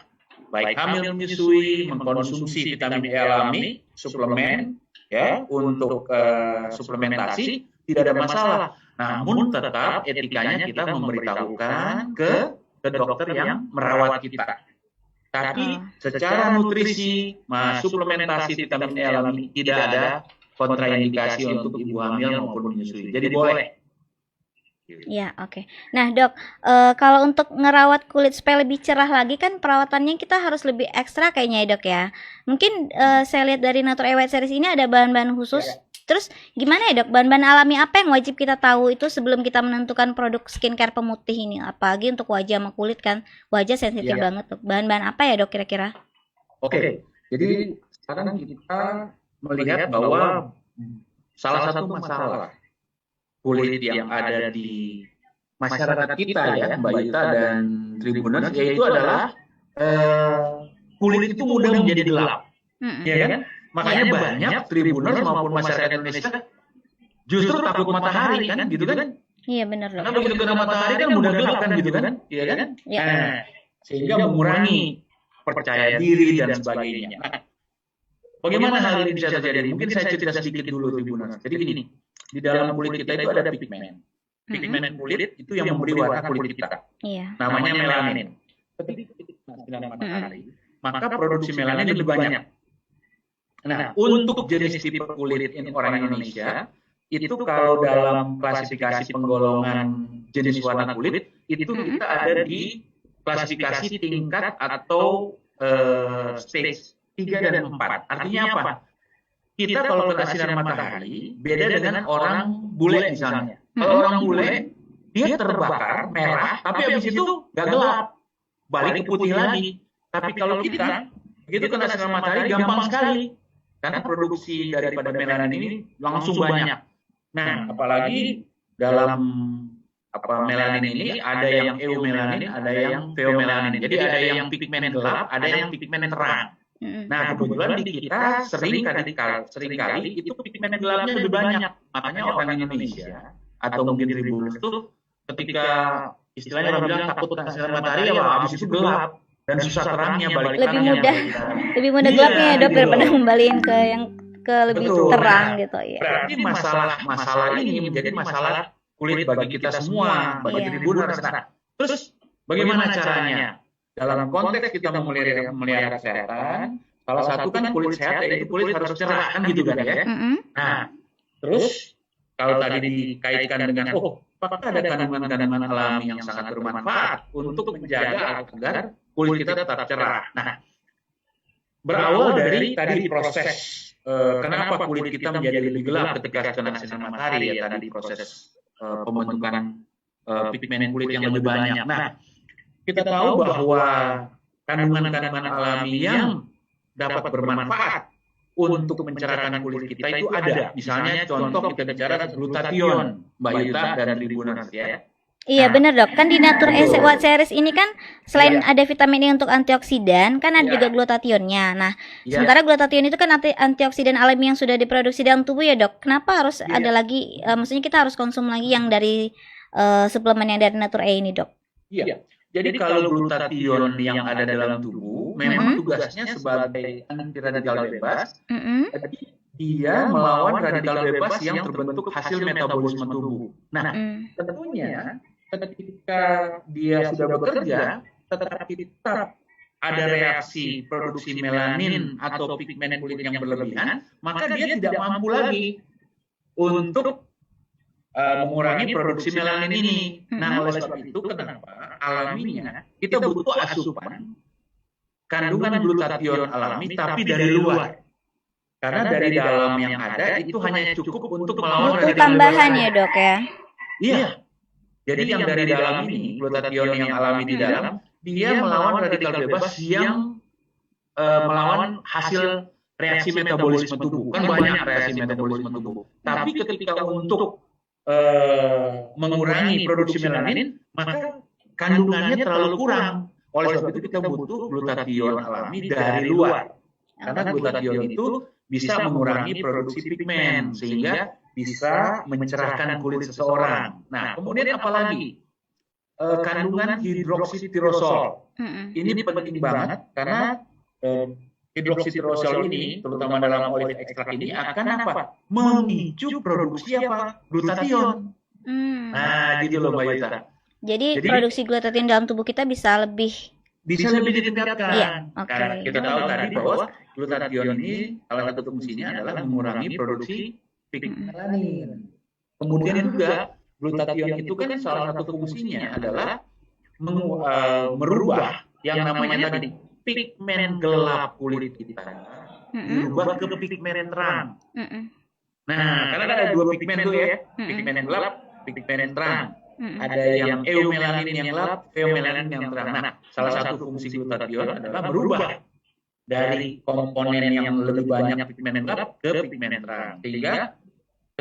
Baik hamil menyusui, mengkonsumsi vitamin E alami, suplemen, ya, untuk suplementasi, tidak ada masalah. Namun tetap etikanya kita memberitahukan ke dokter yang merawat kita. Tapi secara nutrisi, suplementasi vitamin E alami tidak ada kontraindikasi untuk ibu hamil maupun menyusui. Jadi boleh. Ya, oke. Nah, Dok, kalau untuk ngerawat kulit supaya lebih cerah lagi kan perawatannya kita harus lebih ekstra kayaknya ya, Dok ya. Mungkin saya lihat dari Nature White Series ini ada bahan-bahan khusus. Terus gimana ya, Dok? Bahan-bahan alami apa yang wajib kita tahu itu sebelum kita menentukan produk skincare pemutih ini? Apalagi untuk wajah sama kulit kan. Wajah sensitif banget, Dok. Bahan-bahan apa ya, Dok, kira-kira? Oke. Jadi sekarang kita melihat bahwa salah satu masalah kulit yang ada di masyarakat kita ya, Mbak Yuta dan Tribuners, yaitu adalah kulit itu mudah menjadi gelap, ya kan? Makanya banyak Tribuners maupun masyarakat Indonesia justru takut matahari kan, gitu kan? Iya benar, Dok. Karena begitu kena matahari kan mudah gelap kan, gitu kan? Iya kan? Ya. Sehingga mengurangi percaya diri dan sebagainya. Nah, bagaimana hal ini bisa terjadi? Mungkin saya cerita sedikit dulu Tribuners. Jadi gini. Di dalam kulit kita itu ada pigmen. Pigmen kulit itu yang memberi warna kulit kita. Iya. Namanya melanin. Ketika kita sinar matahari, maka produksi melanin lebih banyak. Nah, untuk jenis tipe kulit orang Indonesia, itu kalau dalam klasifikasi penggolongan jenis warna kulit, itu kita ada di klasifikasi tingkat atau stage 3 dan 4. Artinya apa? Kita kalau kena sinar matahari, beda dengan orang bule misalnya. Kalau orang bule, dia terbakar merah, tapi habis itu nggak gelap, balik ke putih lagi. Tapi kalau kita, begitu kena sinar matahari, gampang sekali. Karena produksi daripada melanin ini langsung banyak. Nah, apalagi dalam melanin ini, ada yang eumelanin, ada yang pheomelanin. Jadi ada yang pigmen gelap, ada yang pigmen terang. Nah, kebetulan di kita sering kali itu pigmen gelapnya lebih banyak. Makanya orang Indonesia atau mungkin Tribuners itu ketika istilahnya orang bilang takut kena sinar matahari, ya habis itu gelap dan susah terangnya balik lebih mudah gelapnya ya, Dok, daripada kembaliin ke yang ke lebih terang gitu ya. Berarti masalah ini menjadi masalah kulit bagi kita semua, bagi Tribuners. Nah, terus bagaimana caranya? Dalam konteks kita memelihara kesehatan, salah satu kan kulit sehat, yaitu kulit harus cerah kan gitu kan ya. Nah, terus kalau tadi dikaitkan dengan apakah ada kandungan-kandungan alami yang sangat bermanfaat untuk menjaga agar kulit kita tetap cerah. Nah, berawal dari tadi proses kenapa kulit kita menjadi lebih gelap ketika kena sinar matahari ya, tadi proses pembentukan pigmen kulit yang lebih banyak. Nah, kita tahu bahwa kandungan-kandungan alami yang dapat bermanfaat untuk mencerahkan kulit kita itu ada. Misalnya contoh kita bicara glutathione, Mbak Yuta dan Tribuners ya. Iya benar, Dok. Kan di Nature White Series ini kan selain ada vitamin E untuk antioksidan, kan ada juga glutathione-nya. Nah, sementara glutathione itu kan antioksidan alami yang sudah diproduksi dalam tubuh ya, Dok. Kenapa harus ada lagi? Maksudnya kita harus konsum lagi yang dari suplemen yang dari Nature E ini, Dok? Iya. Jadi kalau glutathione yang ada dalam tubuh memang tugasnya sebagai anti radikal bebas, jadi dia melawan radikal bebas yang terbentuk hasil metabolisme tubuh. Nah, tentunya ketika dia sudah bekerja, tetapi tetap ada reaksi produksi melanin atau pigmen kulit yang berlebihan, maka dia tidak mampu lagi untuk mengurangi produksi melanin ini. Nah, oleh sebab itu kenapa alaminya kita butuh asupan kandungan glutathione alami tapi dari luar. Karena dari dalam yang ada itu hanya cukup untuk melawan radikal tambahan bebas. Ya, Dok ya. Iya. Jadi yang dari dalam ini, glutathione yang alami di dalam, dia melawan radikal bebas yang melawan hasil reaksi metabolisme tubuh. Kan banyak reaksi metabolisme tubuh. Tapi ketika untuk mengurangi produksi melanin, maka kandungannya terlalu kurang. Oleh sebab itu kita butuh glutathione alami dari luar. Karena glutathione itu bisa mengurangi produksi pigmen sehingga bisa mencerahkan kulit seseorang. Nah, kemudian apalagi kandungan hidroksitirosol. Ini penting banget karena hidroksitirosol ini, terutama dalam olive extract ini, akan apa? Memicu produksi apa? Glutathione. Nah, gitu loh Mbak Yuta. Jadi produksi glutathione dalam tubuh kita bisa lebih bisa lebih ditingkatkan. Iya, oke. Karena kita tahu tadi bahwa glutathione ini salah satu fungsinya adalah mengurangi produksi pigmelanin. Kemudian juga glutathione itu kan salah satu fungsinya adalah merubah yang namanya tadi pigmen gelap kulit kita dirubah ke pigmen terang. Nah, karena ada dua pigmen tuh ya, pigmen gelap, pigmen terang. Ada yang eumelanin yang gelap, eumelanin yang terang. Nah, salah satu fungsi glutathione adalah merubah dari komponen yang lebih banyak pigmen gelap ke pigmen terang. Sehingga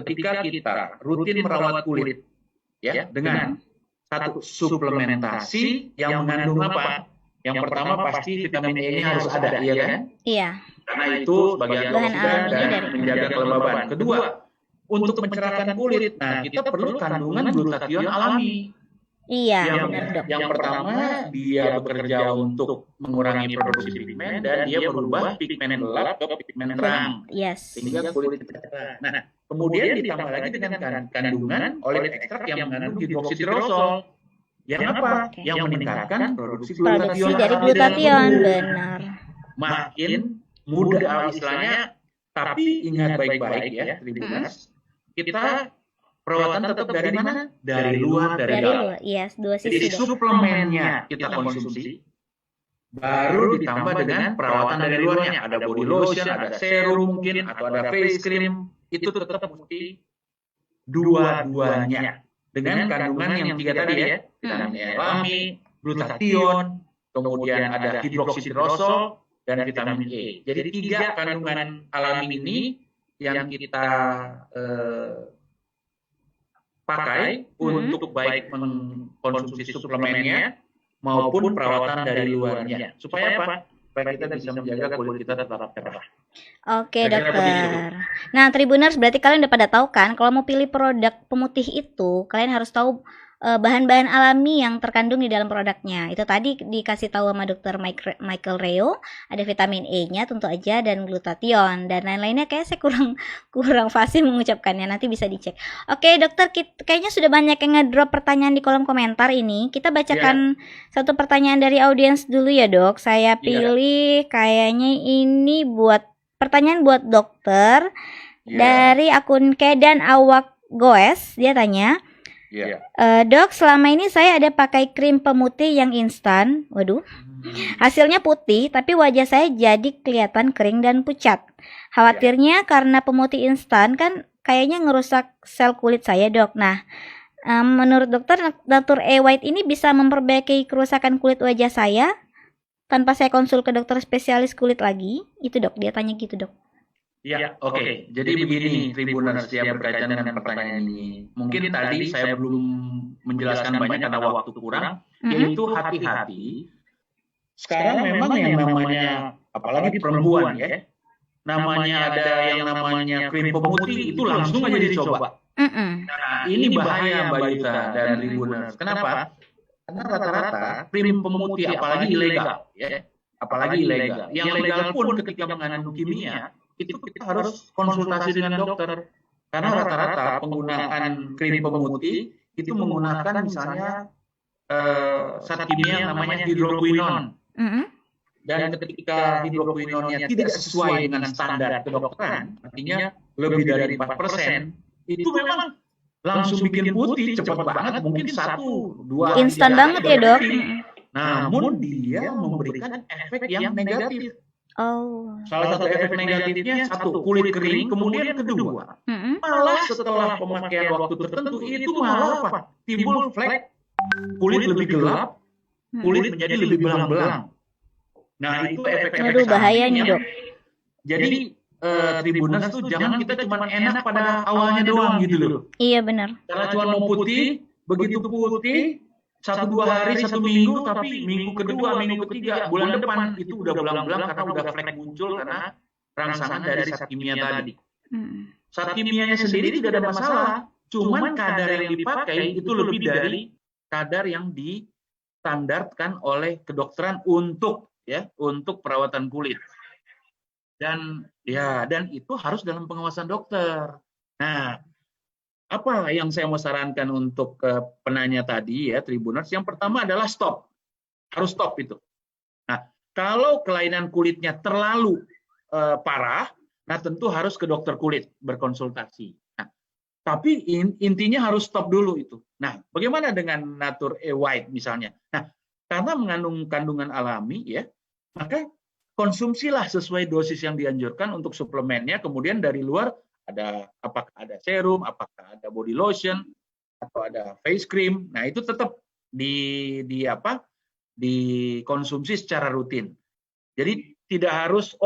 ketika kita rutin merawat kulit ya dengan satu suplementasi yang mengandung apa? Yang pertama pasti vitamin E-nya harus ada, iya kan? Iya. Karena itu sebagai antioksidan dan menjaga kelembaban. Kedua, untuk mencerahkan kulit, nah kita perlu kandungan glutathione alami. Iya, benar dok. Yang pertama, dia bekerja untuk mengurangi produksi pigmen dan dia merubah pigmen gelap ke pigmen terang. Yes. Sehingga kulit kita cerah. Nah, kemudian ditambah lagi dengan kandungan olet ekstrak yang mengandung hidroksitirosol. Yang apa? Yang meningkatkan produksi Produksi dari glutathione, benar. Makin mudah istilahnya, tapi ingat baik-baik ya, Tribuners. Kita perawatan tetap dari mana? Dari luar, dari dalam. Yes, dua Jadi sisi dok. suplemennya kita konsumsi, baru ditambah dengan perawatan dari luarnya. Ada body lotion, ada serum mungkin, atau ada face cream. Itu tetap mesti dua-duanya. Dengan kandungan yang tiga tadi ya, vitamin E alami, glutathione, kemudian ada hidroksitirosol, dan vitamin E. Jadi tiga kandungan alami ini yang kita pakai untuk baik mengkonsumsi suplemennya maupun perawatan dari luarnya. Supaya apa? Supaya kita bisa menjaga kulit kita tetap cerah. Oke dokter. Nah Tribuners, berarti kalian udah pada tahu kan kalau mau pilih produk pemutih itu kalian harus tahu bahan-bahan alami yang terkandung di dalam produknya. Itu tadi dikasih tahu sama dokter Michael Reo, ada vitamin E-nya tentu aja dan glutathione dan lain-lainnya. Kayak saya kurang fasih mengucapkannya, nanti bisa dicek. Oke dokter, kayaknya sudah banyak yang ngedrop pertanyaan di kolom komentar ini. Kita bacakan satu pertanyaan dari audiens dulu ya dok. Saya pilih kayaknya ini pertanyaan buat dokter dari akun Kedan Awak Goes. Dia tanya, dok, selama ini saya ada pakai krim pemutih yang instan. Waduh, hasilnya putih, tapi wajah saya jadi kelihatan kering dan pucat. Khawatirnya karena pemutih instan kan kayaknya ngerusak sel kulit saya, dok. Nah, menurut dokter, Nature E White ini bisa memperbaiki kerusakan kulit wajah saya tanpa saya konsul ke dokter spesialis kulit lagi? Itu dok, dia tanya gitu dok. Ya, oke. Jadi begini, Tribuners, ya berkaitan dengan pertanyaan ini. Mungkin tadi saya belum menjelaskan banyak karena waktu kurang, yaitu hati-hati. Sekarang memang yang namanya, apalagi perempuan ya, namanya ada yang namanya krim pemutih, itu langsung aja dicoba. Nah, ini bahaya Mbak Yuta dan Tribuners. Kenapa? Karena rata-rata krim pemutih, apalagi ilegal, ya, apalagi ilegal. Yang legal pun ketika mengandung kimia, itu kita harus konsultasi dengan dokter. Karena rata-rata penggunaan krim pemutih itu menggunakan misalnya zat kimia yang namanya hidroquinone. Dan ketika hidroquinonnya tidak sesuai dengan standar kedokteran, artinya lebih dari 4%, itu memang langsung bikin putih cepat banget, mungkin 1-2 instan banget ya dok. Namun dia memberikan efek yang negatif. Salah satu efek negatifnya, satu, kulit kering. Kemudian kedua, malah setelah pemakaian waktu tertentu itu malah apa? Timbul flek, kulit lebih gelap, kulit menjadi lebih belang-belang. Nah, itu efek-efek Aduh, bahaya nih dok. Jadi Tribuners tuh jangan kita cuma enak pada awalnya doang gitu loh. Iya benar. Karena cuma mau putih, begitu putih 1-2 hari, 1 minggu, tapi minggu kedua, minggu ketiga, bulan depan itu udah belang-belang karena udah flek muncul karena rangsangan dari zat kimia tadi. Zat kimianya sendiri tidak ada masalah, cuman kadar yang dipakai itu lebih dari kadar yang distandarkan oleh kedokteran untuk perawatan kulit. Dan itu harus dalam pengawasan dokter. Nah, apa yang saya mau sarankan untuk penanya tadi ya Tribuners? Yang pertama adalah stop. Harus stop itu. Nah, kalau kelainan kulitnya terlalu parah, nah tentu harus ke dokter kulit berkonsultasi. Nah, tapi intinya harus stop dulu itu. Nah, bagaimana dengan Natur E White misalnya? Nah, karena mengandung kandungan alami ya, maka konsumsilah sesuai dosis yang dianjurkan untuk suplemennya. Kemudian dari luar apakah ada serum, apakah ada body lotion, atau ada face cream. Nah, itu tetap dikonsumsi secara rutin. Jadi tidak harus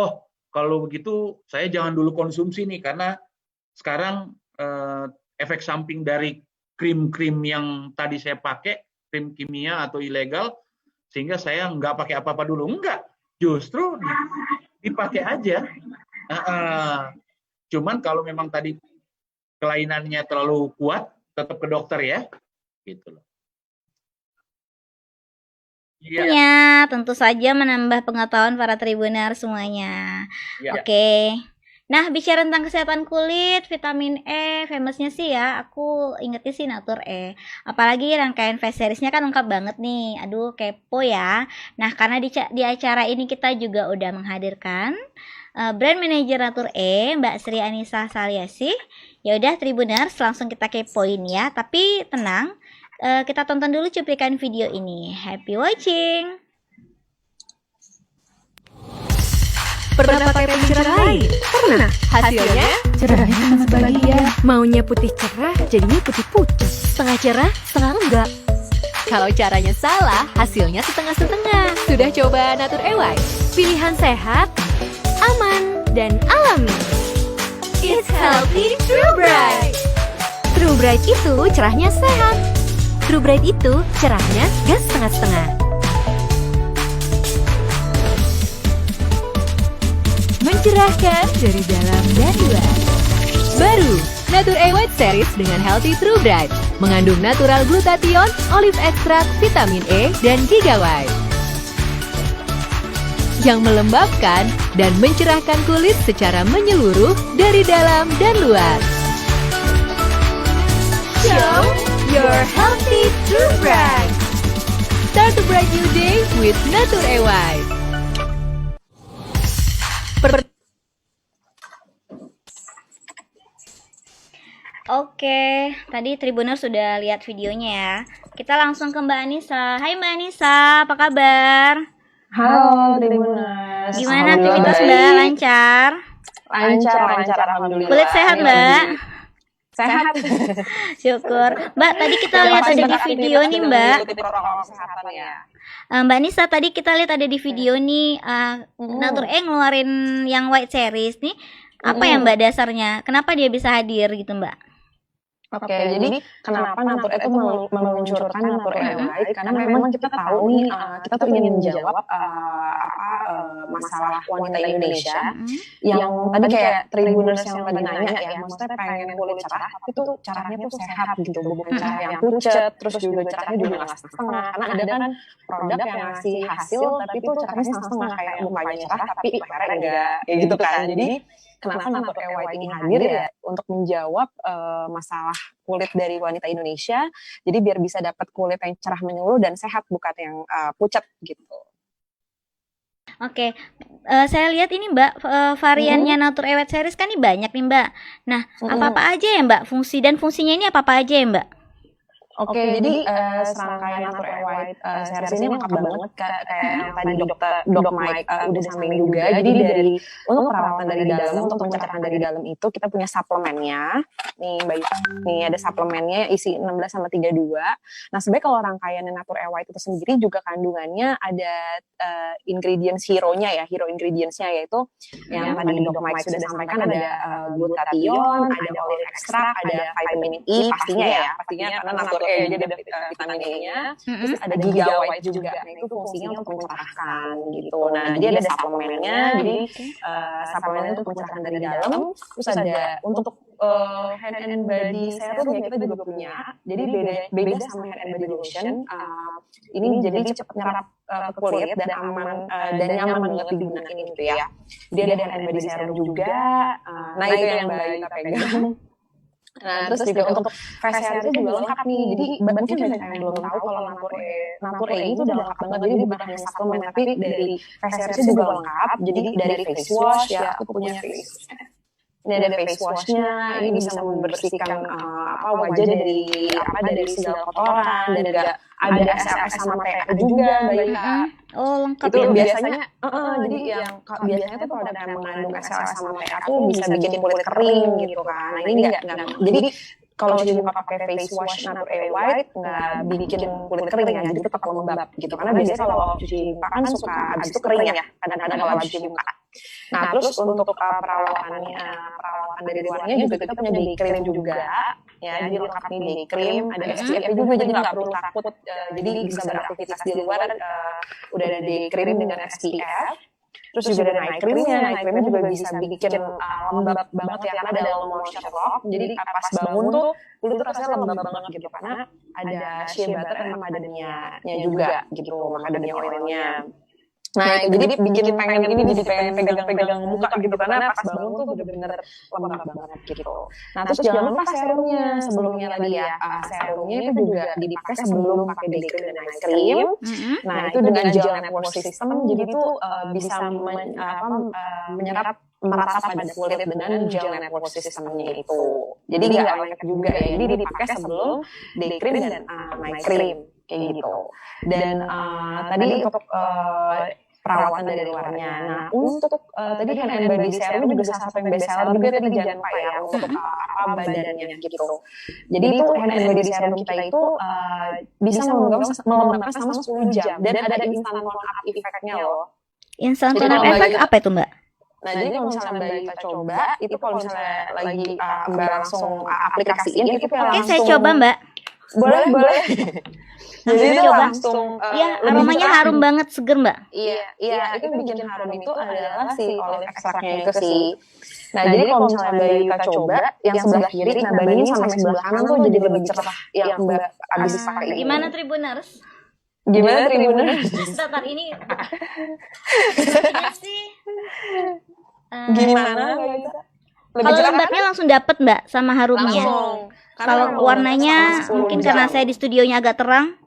kalau begitu saya jangan dulu konsumsi nih karena sekarang efek samping dari krim-krim yang tadi saya pakai, krim kimia atau ilegal, sehingga saya nggak pakai apa-apa dulu. Enggak, justru dipakai aja. Cuman kalau memang tadi kelainannya terlalu kuat, tetap ke dokter ya, gitu loh. Ya, tentu saja menambah pengetahuan para Tribuner semuanya. Oke. Nah, bicara tentang kesehatan kulit, vitamin E, famousnya sih ya, aku ingetnya sih Natur E. Apalagi rangkaian face series-nya kan lengkap banget nih. Aduh, kepo ya. Nah, karena di acara ini kita juga udah menghadirkan brand manager Natur E, Mbak Sri Anissa Saliasih. Ya udah Tribuners, langsung kita kepoin ya. Tapi tenang, kita tonton dulu cuplikan video ini. Happy watching. Pernah pakai pencerahan lain? Pernah. Hasilnya? Cerahnya cuma sebagian. Maunya putih cerah, jadinya putih pucat. Setengah cerah, setengah enggak. Kalau caranya salah, hasilnya setengah-setengah. Sudah coba Natur E White? Pilihan sehat, aman, dan alami. It's healthy True Bright. True Bright itu cerahnya sehat. True Bright itu cerahnya gas setengah-setengah. Mencerahkan dari dalam dan luar. Baru, Natur E White Series dengan Healthy True Bright. Mengandung natural glutathione, olive extract, vitamin E, dan Giga White. Yang melembabkan dan mencerahkan kulit secara menyeluruh dari dalam dan luar. Show your healthy True Bright. Start a bright new day with Natur E White. Oke, tadi Tribuner sudah lihat videonya ya. Kita langsung ke Mbak Anissa. Hai Mbak Anissa, apa kabar? Halo Tribuners. Gimana aktivitas Mbak? Lancar? Lancar, alhamdulillah. Kulit sehat Mbak? Sehat. Syukur. Mbak, tadi kita lihat ada di video nih Mbak. Protokol kesehatan ya. Mbak Nisa, tadi kita lihat ada di video nih Natur E ngeluarin yang White Series nih. Apa ya Mbak dasarnya? Kenapa dia bisa hadir gitu Mbak? Oke, jadi kenapa Natur itu meluncurkan Natur E White? Karena memang kita tahu nih, kita tuh ingin menjawab masalah wanita Indonesia yang tadi kayak Tribuners yang tadi nanya ya, maksudnya pengen kulit cerah, tapi tuh caranya tuh sehat gitu, bukan cara yang pucet, terus juga caranya juga nggak setengah. Karena ada kan produk yang ngasih hasil, tapi tuh caranya setengah kayak mukanya cerah, tapi lehernya enggak, kayak gitu kan. Jadi kenapa Natur E White ini hadir ya untuk menjawab masalah kulit dari wanita Indonesia, jadi biar bisa dapat kulit yang cerah menyeluruh dan sehat, bukan yang pucat gitu. Oke, saya lihat ini Mbak variannya Natur E White Series kan ini banyak nih Mbak. Nah, apa-apa aja ya Mbak fungsi dan fungsinya ini apa-apa aja ya Mbak? Oke, jadi serangkaian Natur E White series ini lengkap banget kayak yang tadi Dok Mike udah sampaikan juga. Jadi dari untuk perawatan dari dalam, untuk pencegahan dari dalam itu kita punya suplemennya. Nih Mbak Yuka, nih ada suplemennya isi 16/32. Nah, sebenarnya kalau rangkaian Natur E White itu sendiri juga kandungannya ada ingredients hero-nya ya, hero ingredients-nya yaitu yang tadi Dok Mike sudah sampaikan, ada glutathione, ada olive extract, ada vitamin E pastinya karena Natur E jadi ada vitamin E-nya, terus ada Giga White juga. Nah, itu fungsinya untuk mencerahkan gitu. Nah, jadi ada suplemennya, jadi suplemennya untuk mencerahkan dari dalam, terus ada untuk hand and body serum ya kita juga punya. Jadi beda sama hand and body lotion. Ini jadi cepat nyerap ke kulit dan aman dan nyaman banget digunakan gitu ya. Jadi ada hand and body serum juga. Nah, itu yang Mbak Ita pegang. Nah, terus juga untuk face series itu juga lengkap nih. Jadi mungkin banyak yang belum tahu kalau Nature itu udah lengkap banget. Jadi bukan hanya suplemen, tapi dari face series juga lengkap. Jadi dari face wash ya, aku punya face. Ini ada face washnya, ini bisa membersihkan wajah dari segala kotoran, dan juga ada SLS sama PA juga, Mbak Ika. Oh, lengkap Itu ya. biasanya, jadi yang biasanya tuh produk yang mengandung SLS sama PA tuh bisa bikin kulit kering gitu kan. Nah ini nggak. Jadi kalau cuci muka pakai face wash Nature White nggak bikin kulit kering ya, jadi tetap lembab gitu. Karena biasanya kalau cuci muka kan suka abis itu kering ya, kadang-kadang kalau habis cuci muka. Nah terus untuk perawatan dari luarnya juga kita punya day cream juga, ya jadi lengkap nih day cream, ada SPF juga jadi nggak perlu takut, jadi bisa beraktivitas di luar, udah ada day cream dengan SPF. Terus juga ada night creamnya juga bisa bikin lembab banget ya, karena ada low moisture lock, jadi pas bangun tuh kulit tuh rasanya lembab banget gitu, karena ada shea butter dan macadamia juga gitu, macadamia oilnya. Nah, jadi bikin pengen pegang-pegang muka gitu, karena pas bangun tuh bener-bener lembab banget gitu. Nah, terus jangan lupa serumnya sebelumnya lagi ya. Serumnya itu juga dipakai sebelum pakai day cream dan night cream. Nah, itu dengan gel network system, jadi itu bisa menyerap merata pada kulit dengan gel network systemnya itu. Jadi nggak lengket juga ya. Jadi dipakai sebelum day cream dan night cream kayak gitu. Dan tadi untuk perawatan dari luarnya. Nah, untuk tadi hand and body serum juga salah satu yang best seller juga tadi, jangan lupa ya untuk badannya gitu. Jadi itu hand and body serum kita itu bisa melembabkan selama 10 jam dan ada instant tone up effect-nya loh. Instant tone up effect apa itu, Mbak? Nah, jadi kalau misalnya Mbak Ika coba, itu kalau misalnya lagi Mbak langsung aplikasiin, itu kayak langsung. Oke, saya coba, Mbak. Boleh. Jadi itu coba. langsung Iya, aromanya harum banget, seger, Mbak. Iya, itu bikin harum itu adalah si olive extractnya itu sih. Nah, jadi kalau misalnya Mbak Ika coba yang sebelah kiri, nah bandingin sama yang sebelah kanan tuh jadi lebih cerah yang Mbak abis pakai ini. Gimana Tribuners? Bentar, ini iya sih. Gimana Mbak Ika? Kalau lembabnya langsung dapet, Mbak, sama harumnya. Langsung. Kalau warnanya mungkin karena saya di studionya agak terang,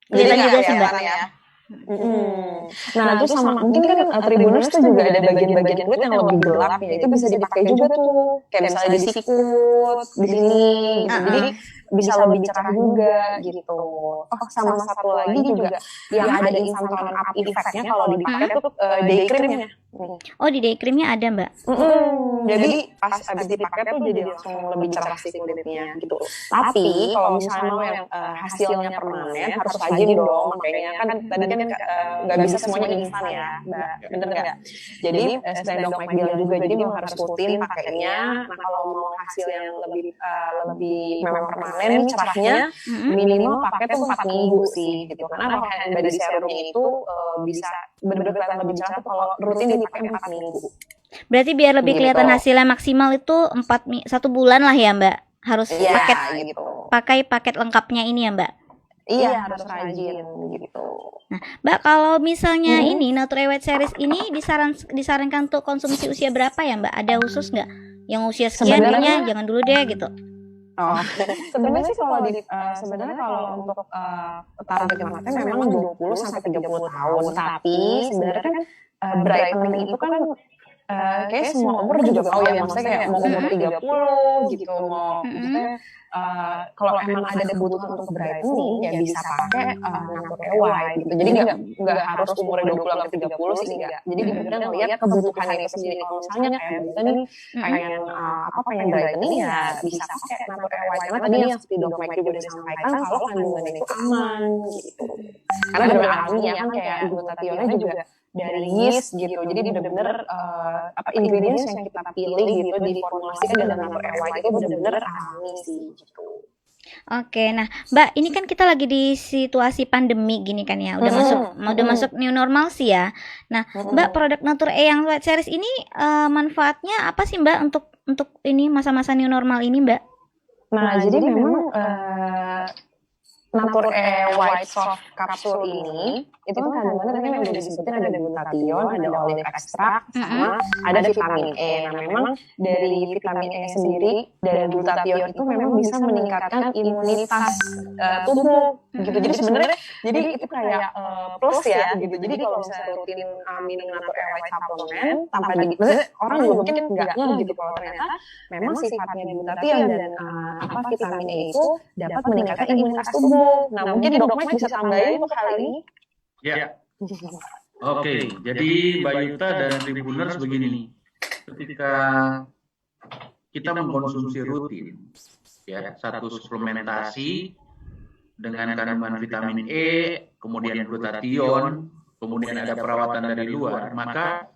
kelihatan juga sih, Mbak. Ya. Nah, terus sama mungkin kan Tribuners tuh juga ada bagian-bagian kulit yang lebih gelap ya, itu bisa dipakai juga tuh, kayak misalnya di sikut, di sini, gitu. Jadi bisa lebih cerah juga gitu. Oh, sama satu lagi juga yang ada instant tone up effect-nya kalau dipakai tuh day cream-nya. Oh, di day creamnya ada, Mbak. Jadi pas abis dipakai tuh jadi langsung lebih cerah sih kulitnya gitu. Tapi kalau misalnya mau yang hasilnya permanen harus rajin dong, makanya kan tadi kan nggak bisa semuanya instan ya, Mbak. Bener nggak? Jadi selain dok Mike bilang juga, jadi mau harus rutin pakainya. Nah, kalau mau hasil yang lebih memang permanen cerahnya, minimal pakai tuh 4 minggu sih gitu. Karena kalau hand body serumnya itu bisa bener-bener kelihatan lebih cerah tuh kalau rutin dipakai 4 minggu. Berarti biar lebih kelihatan hasilnya maksimal itu 1 bulan lah ya, Mbak. Harus pakai paket lengkapnya ini ya, Mbak. Iya, harus rajin gitu. Nah, Mbak, kalau misalnya ini Nature White Series ini disarankan untuk konsumsi usia berapa ya, Mbak? Ada khusus nggak? Yang usia sekian kayaknya jangan dulu deh gitu. Oh, sebenarnya sih kalau sebenarnya kalau untuk target marketnya memang 20 sampai 30 tahun, tapi sebenarnya kan brightening itu kan kayak semua umur juga mau ya, maksudnya kayak mau umur 30 gitu, mau maksudnya kalau emang ada kebutuhan untuk brightening ya bisa pakai Nature White gitu. Jadi nggak harus umurnya 20 sampai 30 sih, enggak. Jadi benar-benar ngelihat kebutuhannya itu sendiri. Kalau misalnya kayak kita nih pengen brightening ya bisa pakai Nature White, karena tadi yang seperti Dok Mike juga udah sampaikan kalau kandungannya itu aman gitu. Karena benar-benar alami ya kan, kayak glutathionnya juga dari yeast gitu. Jadi benar-benar ingredients yang kita pilih gitu diformulasikan dalam Nature White itu benar-benar alami sih gitu. Oke, nah Mbak, ini kan kita lagi di situasi pandemi gini kan ya, udah masuk new normal sih ya. Nah, Mbak, produk Nature yang White Series ini manfaatnya apa sih, Mbak, untuk ini masa-masa new normal ini, Mbak? Nah, jadi memang Nature White Soft Capsule ini itu kan kandungannya tadi memang udah disebutin ada glutathione, ada olive extract, sama ada vitamin E. Nah memang dari vitamin E sendiri dan glutathione itu memang bisa meningkatkan imunitas tubuh gitu. Jadi sebenarnya jadi itu kayak plus ya gitu. Jadi kalau misalnya rutin minum Nature White Supplement tanpa orang juga mungkin nggak gitu kalau ternyata memang sifatnya glutathione dan vitamin E itu dapat meningkatkan imunitas tubuh. Nah, mungkin Dok Mike bisa tambahin untuk hal ini. Ya, oke. Jadi Mbak Yuta dan Tribuners begini nih. Ketika kita mengkonsumsi rutin, ya, satu suplementasi dengan kandungan vitamin E, kemudian glutathione, kemudian ada perawatan dari luar, maka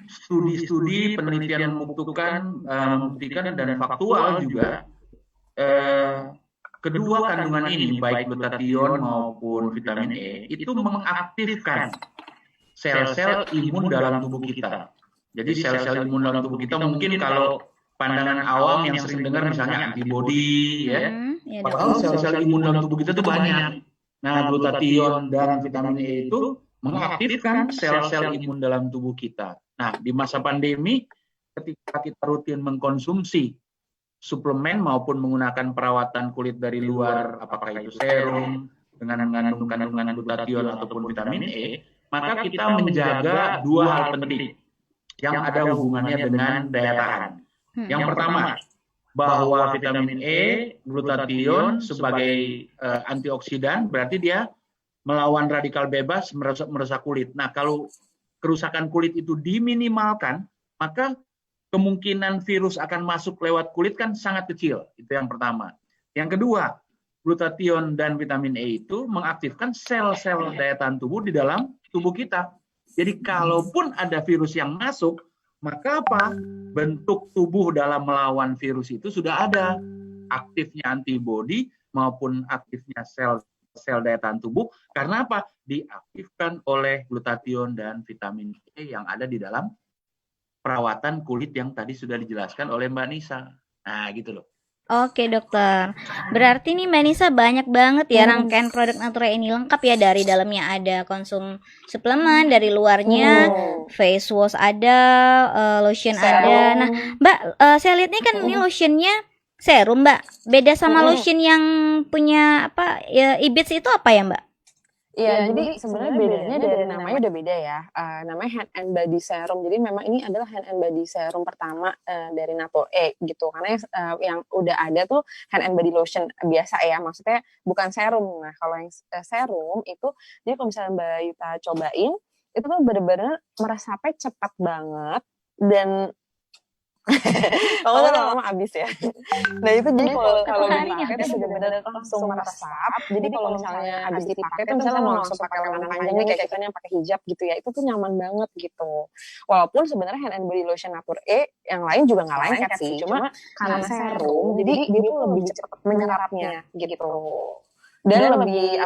studi-studi penelitian membuktikan dan faktual juga kedua kandungan ini, baik glutathione maupun vitamin E, itu mengaktifkan sel-sel imun dalam tubuh kita. Jadi sel-sel imun dalam tubuh kita mungkin kalau pandangan awam yang sering dengar misalnya antibodi, ya. Padahal sel-sel imun dalam tubuh kita itu banyak. Nah, glutathione dan vitamin E itu mengaktifkan sel-sel imun dalam tubuh kita. Nah, di masa pandemi, ketika kita rutin mengkonsumsi suplemen maupun menggunakan perawatan kulit dari luar, apakah itu serum dengan mengandung kandungan glutathione ataupun vitamin E, maka kita menjaga dua hal penting yang ada hubungannya dengan daya tahan. Yang pertama, bahwa vitamin E, glutathione sebagai antioksidan berarti dia melawan radikal bebas merusak kulit. Nah, kalau kerusakan kulit itu diminimalkan, maka kemungkinan virus akan masuk lewat kulit kan sangat kecil. Itu yang pertama. Yang kedua, glutathione dan vitamin E itu mengaktifkan sel-sel daya tahan tubuh di dalam tubuh kita. Jadi kalaupun ada virus yang masuk, maka apa? Bentuk tubuh dalam melawan virus itu sudah ada. Aktifnya antibodi maupun aktifnya sel daya tahan tubuh. Karena apa? Diaktifkan oleh glutathione dan vitamin E yang ada di dalam perawatan kulit yang tadi sudah dijelaskan oleh Mbak Nisa. Nah, gitu loh. Oke dokter, berarti nih Mbak Nisa banyak banget ya rangkaian produk Natura ini lengkap ya, dari dalamnya ada konsum suplemen, dari luarnya face wash ada, lotion ada. Nah Mbak, saya lihat nih kan ini lotionnya serum Mbak, beda sama lotion yang punya apa ya, Ibits itu apa ya Mbak? Iya, jadi sebenarnya bedanya dari namanya udah beda ya. Namanya hand and body serum. Jadi memang ini adalah hand and body serum pertama dari Nature gitu. Karena yang udah ada tuh hand and body lotion biasa ya. Maksudnya bukan serum. Nah, kalau yang serum itu, jadi kalau misalnya Mbak Yuta cobain, itu tuh bener-bener meresapnya cepat banget dan lama-lama habis ya. Nah itu jadi kalau dipakai itu benar-benar langsung meresap. Jadi kalau misalnya habis dipakai itu misalnya mau langsung pakai lengan panjangnya kayak kita yang pakai hijab gitu ya, itu tuh nyaman banget gitu. Walaupun sebenarnya hand and body lotion Nature yang lain juga nggak lengket sih, cuma karena serum, jadi dia tuh lebih cepat menyerapnya gitu. Dan lebih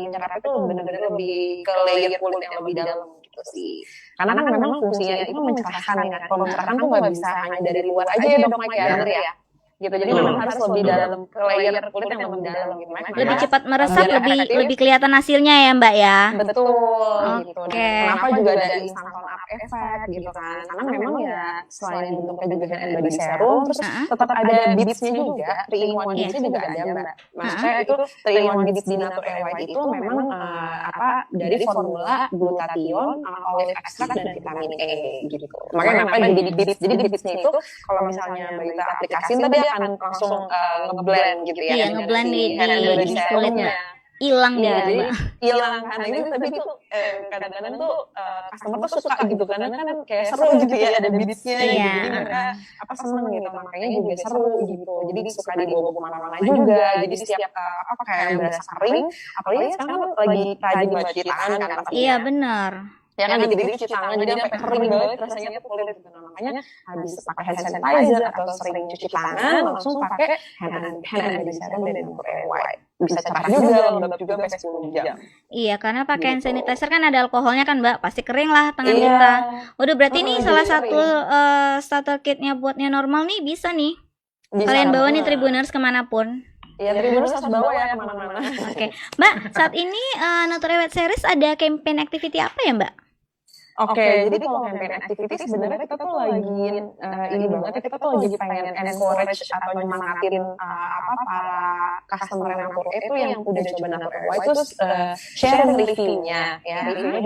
menyerap itu benar-benar lebih ke layer kulit yang lebih dalam gitu sih. Karena kan memang fungsinya itu mencerahkan ya. Kalau mencerahkan tuh nggak bisa hanya dari luar aja ya Dok Mike ya, bener ya. Gitu. Jadi memang harus lebih dalam ke layer kulit yang lebih dalam gitu. Lebih cepat meresap, lebih kelihatan hasilnya ya Mbak ya. Betul. Gitu. Okay. Kenapa juga ada instant tone up effect gitu kan? Karena memang ya selain bentuknya juga hand and body serum, terus tetap ada beads-nya juga, 3-in-1 beads-nya juga ada Mbak. Maksudnya itu 3-in-1 beads di Nature White itu memang dari formula glutathione, olive extract dan vitamin E gitu. Makanya namanya jadi beads. Jadi beads-nya itu kalau misalnya Mbak Yuta aplikasiin tadi akan langsung ngeblend gitu ya. Iya, ngeblend di kulitnya. Hilang ya, jadi hilang kan ini, tapi itu kadang-kadang tuh customer tuh suka gitu karena kan kayak seru gitu ya, ada beads-nya gitu. Jadi mereka seneng gitu, makanya juga seru gitu. Jadi suka dibawa kemana-mana juga. Jadi setiap kayak berasa kering, apalagi sekarang lagi rajin cuci tangan kan. Iya benar. Ya kan dikit-dikit cuci tangan jadi sampai kering banget rasanya tuh kulit gitu. Makanya habis pakai hand sanitizer atau sering cuci tangan langsung pakai hand and body serum dari Nature White. Bisa cerah juga, lembab juga sampai 10 jam. Iya, karena pakai hand sanitizer kan ada alkoholnya kan Mbak, pasti kering lah tangan kita. Udah berarti ini salah satu starter kitnya buat new normal nih bisa nih. Kalian bawa nih Tribuners kemanapun. Ya Tribuners harus bawa ya kemana-mana. Oke, Mbak, saat ini Nature White Series ada campaign activity apa ya, Mbak? Oke, jadi kalau campaign activity sebenarnya kita tuh lagi ini banget, kita tuh lagi pengen encourage atau nyemangatin para customer Nature itu yang udah coba Nature itu share reviewnya, ya reviewnya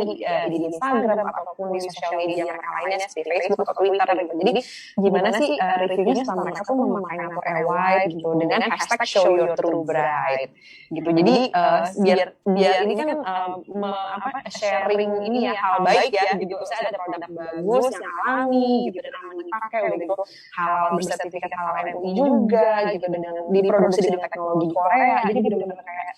di Instagram ataupun di sosial media mereka lainnya seperti Facebook atau Twitter gitu. Jadi gimana sih reviewnya setelah mereka tuh memakai Nature White gitu dengan hashtag Show Your True Bright gitu. Jadi biar ini kan sharing ini ya hal baik ya. Gitu, saya ada produk bagus yang alami gitu dan aman dipakai, udah gitu halal bersertifikat halal MUI juga gitu dengan diproduksi dengan teknologi Korea, jadi benar-benar kayak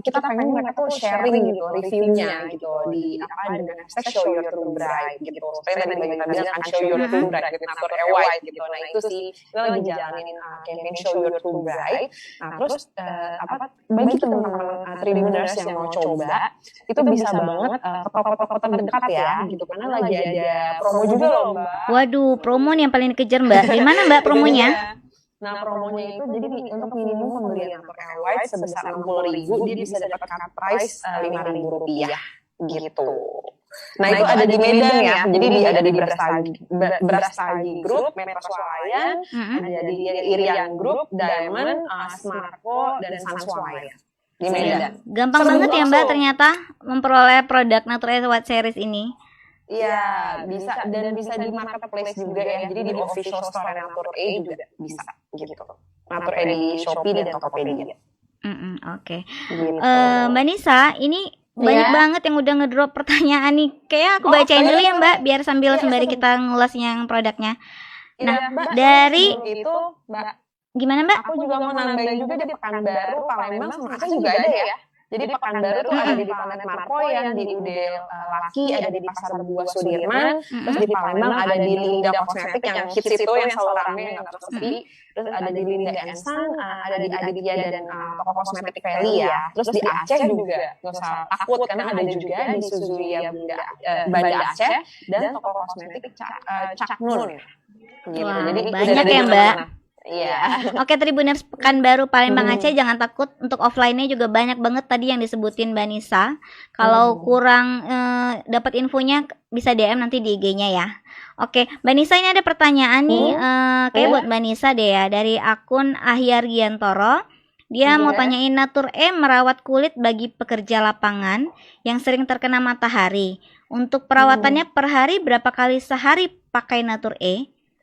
kita pengen mereka tuh sharing gitu reviewnya gitu di dengan hashtag Show Your True Bright gitu. Seperti tadi Mbak Yuna bilang kan Show Your True Bright gitu, Nature White gitu. Nah itu sih kita lagi jalanin campaign Show Your True Bright. Nah terus bagi teman-teman Tribuners yang mau coba itu bisa banget ke toko-toko terdekat ya gitu, karena lagi ada promo juga loh Mbak. Waduh, promo nih yang paling dikejar Mbak. Gimana Mbak promonya? Nah promonya itu jadi untuk minimum pembelian Nature White sebesar 60.000 dia bisa dapat cut price Rp5.000 gitu. Nah itu ada di Medan ya, jadi ada di Brastagi Group, Metro Swalayan, ada di Irian Group, Diamond, Smartco, dan Sanswalayan di Medan. Gampang banget ya Mbak ternyata memperoleh produk Nature White Series ini. Iya, bisa dan bisa di marketplace juga ya. Jadi di official store Nature juga bisa gitu. Nature di Shopee dan Tokopedia. Oke. Gitu. Mbak Nisa, ini banyak banget yang udah ngedrop pertanyaan nih. Kayak aku bacain dulu ya Mbak, biar sambil sembari kita ngulas yang produknya. Nah, Mbak, dari itu Mbak, gimana Mbak? aku juga mau nambahin juga di Pekanbaru, Palembang sama Aceh juga ada ya. Jadi di Pekanbaru tuh ada di Planet Markoyan, di UD Laki, ada di Pasar Buah Sudirman, terus di Palembang ada di Linda Kosmetik yang hits itu yang selalu rame yang nggak sepi, terus ada di Linda Ensan, ada di Aditya dan toko kosmetik Feli ya, terus di Aceh juga nggak usah takut karena ada juga di Suzuya Banda Aceh dan toko kosmetik Cak Nun. Gitu. Wah, Jadi banyak ya Mbak. Iya. Oke, Tribuners Pekanbaru Palembang Aceh, jangan takut, untuk offline-nya juga banyak banget tadi yang disebutin Mbak Nisa. Kalau kurang dapat infonya bisa DM nanti di IG-nya ya. Oke, Mbak Nisa, ini ada pertanyaan nih kayak buat Mbak Nisa deh ya, dari akun Ahyar Giantoro. Dia mau tanyain Nature merawat kulit bagi pekerja lapangan yang sering terkena matahari. Untuk perawatannya per hari berapa kali sehari pakai Nature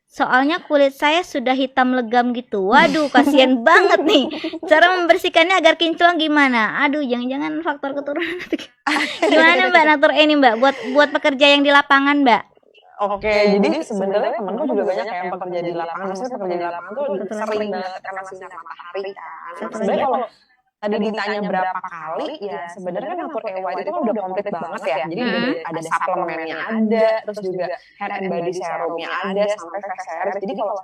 Soalnya kulit saya sudah hitam legam gitu. Waduh, kasihan banget nih. Cara membersihkannya agar kinclong gimana? Aduh, jangan-jangan faktor keturunan. Gimana Mbak Nature ini Mbak buat pekerja yang di lapangan Mbak? Oke, jadi sebenarnya temenku juga banyak yang pekerja di lapangan. Maksudnya pekerja di lapangan tuh sering banget kena sinar matahari kan. Sebenarnya kalau tadi ditanya berapa kali, ya sebenarnya Nature White itu kan udah komplit banget ya. Jadi ada suplemennya ada, terus juga hair and body serumnya ada, sampai face serum. Jadi kalau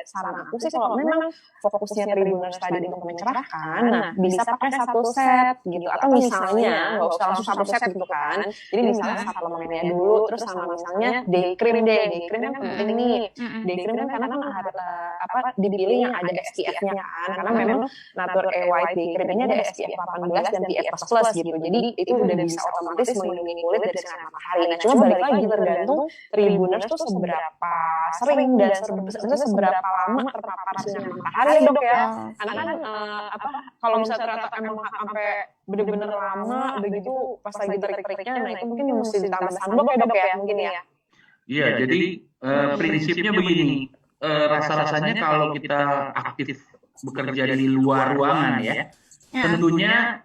saran aku sih kalau memang fokusnya Tribuners tadi untuk mencerahkan, nah bisa pakai satu set gitu. Atau misalnya nggak usah langsung satu set gitu kan. Jadi misalnya suplemennya dulu, terus sama misalnya day cream deh. Day cream kan penting nih. Day cream kan karena kan harus dipilih yang ada SPF-nya kan. Karena memang Nature White day cream ini ada SPF 18 dan PA++ gitu. Jadi itu udah bisa otomatis melindungi kulit dari sinar matahari. Nah, cuma balik lagi tergantung Tribuners tuh seberapa sering dan seberapa lama terpapar sinar matahari ya Dok ya. Karena kan kalau misalnya ternyata emang sampai bener-bener lama begitu pas lagi terik-teriknya, nah itu mungkin mesti ditambah sunblock ya Dok ya mungkin ya. Iya, jadi prinsipnya begini, rasa-rasanya kalau kita aktif bekerja di luar ruangan ya, tentunya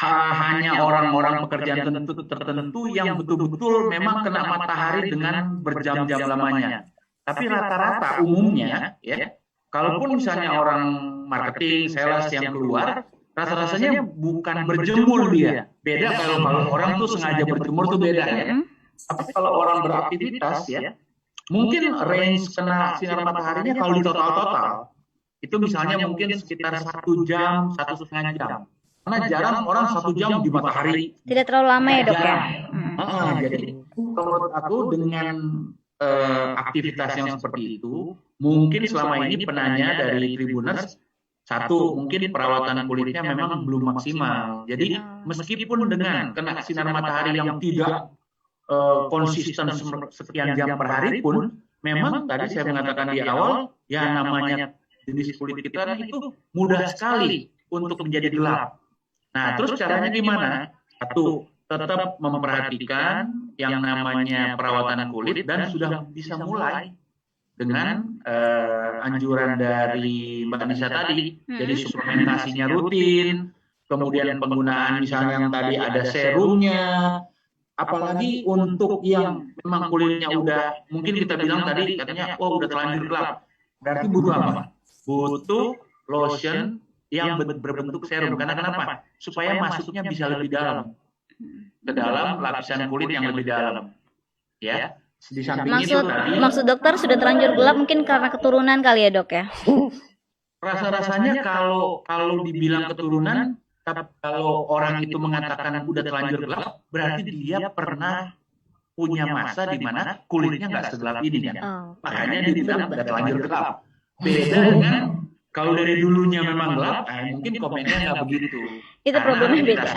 hanya orang-orang pekerjaan tertentu yang betul-betul memang kena matahari dengan berjam-jam lamanya. Tapi rata-rata umumnya ya, kalaupun misalnya orang marketing, sales yang keluar, rasa-rasanya bukan berjemur dia. Beda kalau orang tuh sengaja berjemur tuh beda ya. Tapi kalau orang beraktivitas ya, mungkin range kena sinar mataharinya kalau di total itu misalnya mungkin sekitar 1 jam, 1,5 jam. Karena jarang orang 1 jam di matahari. Tidak terlalu lama ya Dok ya? Jadi menurut aku dengan aktivitas yang seperti itu, mungkin selama ini penanya dari Tribuners Satu, mungkin perawatan kulitnya memang belum maksimal. Jadi meskipun dengan kena sinar matahari yang tidak konsisten sekian jam per hari pun, memang tadi saya mengatakan di awal, ya namanya jenis kulit kita itu mudah sekali untuk menjadi gelap. Nah, terus caranya gimana? Satu, tetap memperhatikan yang namanya perawatan kulit dan sudah bisa mulai dengan anjuran dari Mbak Nisa tadi. Jadi suplementasinya rutin, kemudian penggunaan misalnya yang tadi ada serumnya, apalagi untuk yang memang kulitnya udah, mungkin kita bilang tadi katanya, oh udah terlanjur gelap. Berarti butuh apa? Butuh lotion yang berbentuk serum. Karena kenapa? Supaya masuknya bisa lebih dalam. Ke dalam lapisan kulit yang lebih dalam. Ya. Di samping itu tadi, Maksud dokter sudah terlanjur gelap mungkin karena keturunan kali ya dok ya? rasa-rasanya kalau dibilang keturunan, tapi kalau orang itu mengatakan udah terlanjur gelap, berarti dia pernah punya masa di mana kulitnya nggak segelap ini kan. Makanya dia bilang udah terlanjur gelap. Beda dengan kalau dari dulunya memang gelap, mungkin komennya nggak begitu. Itu problemnya beda.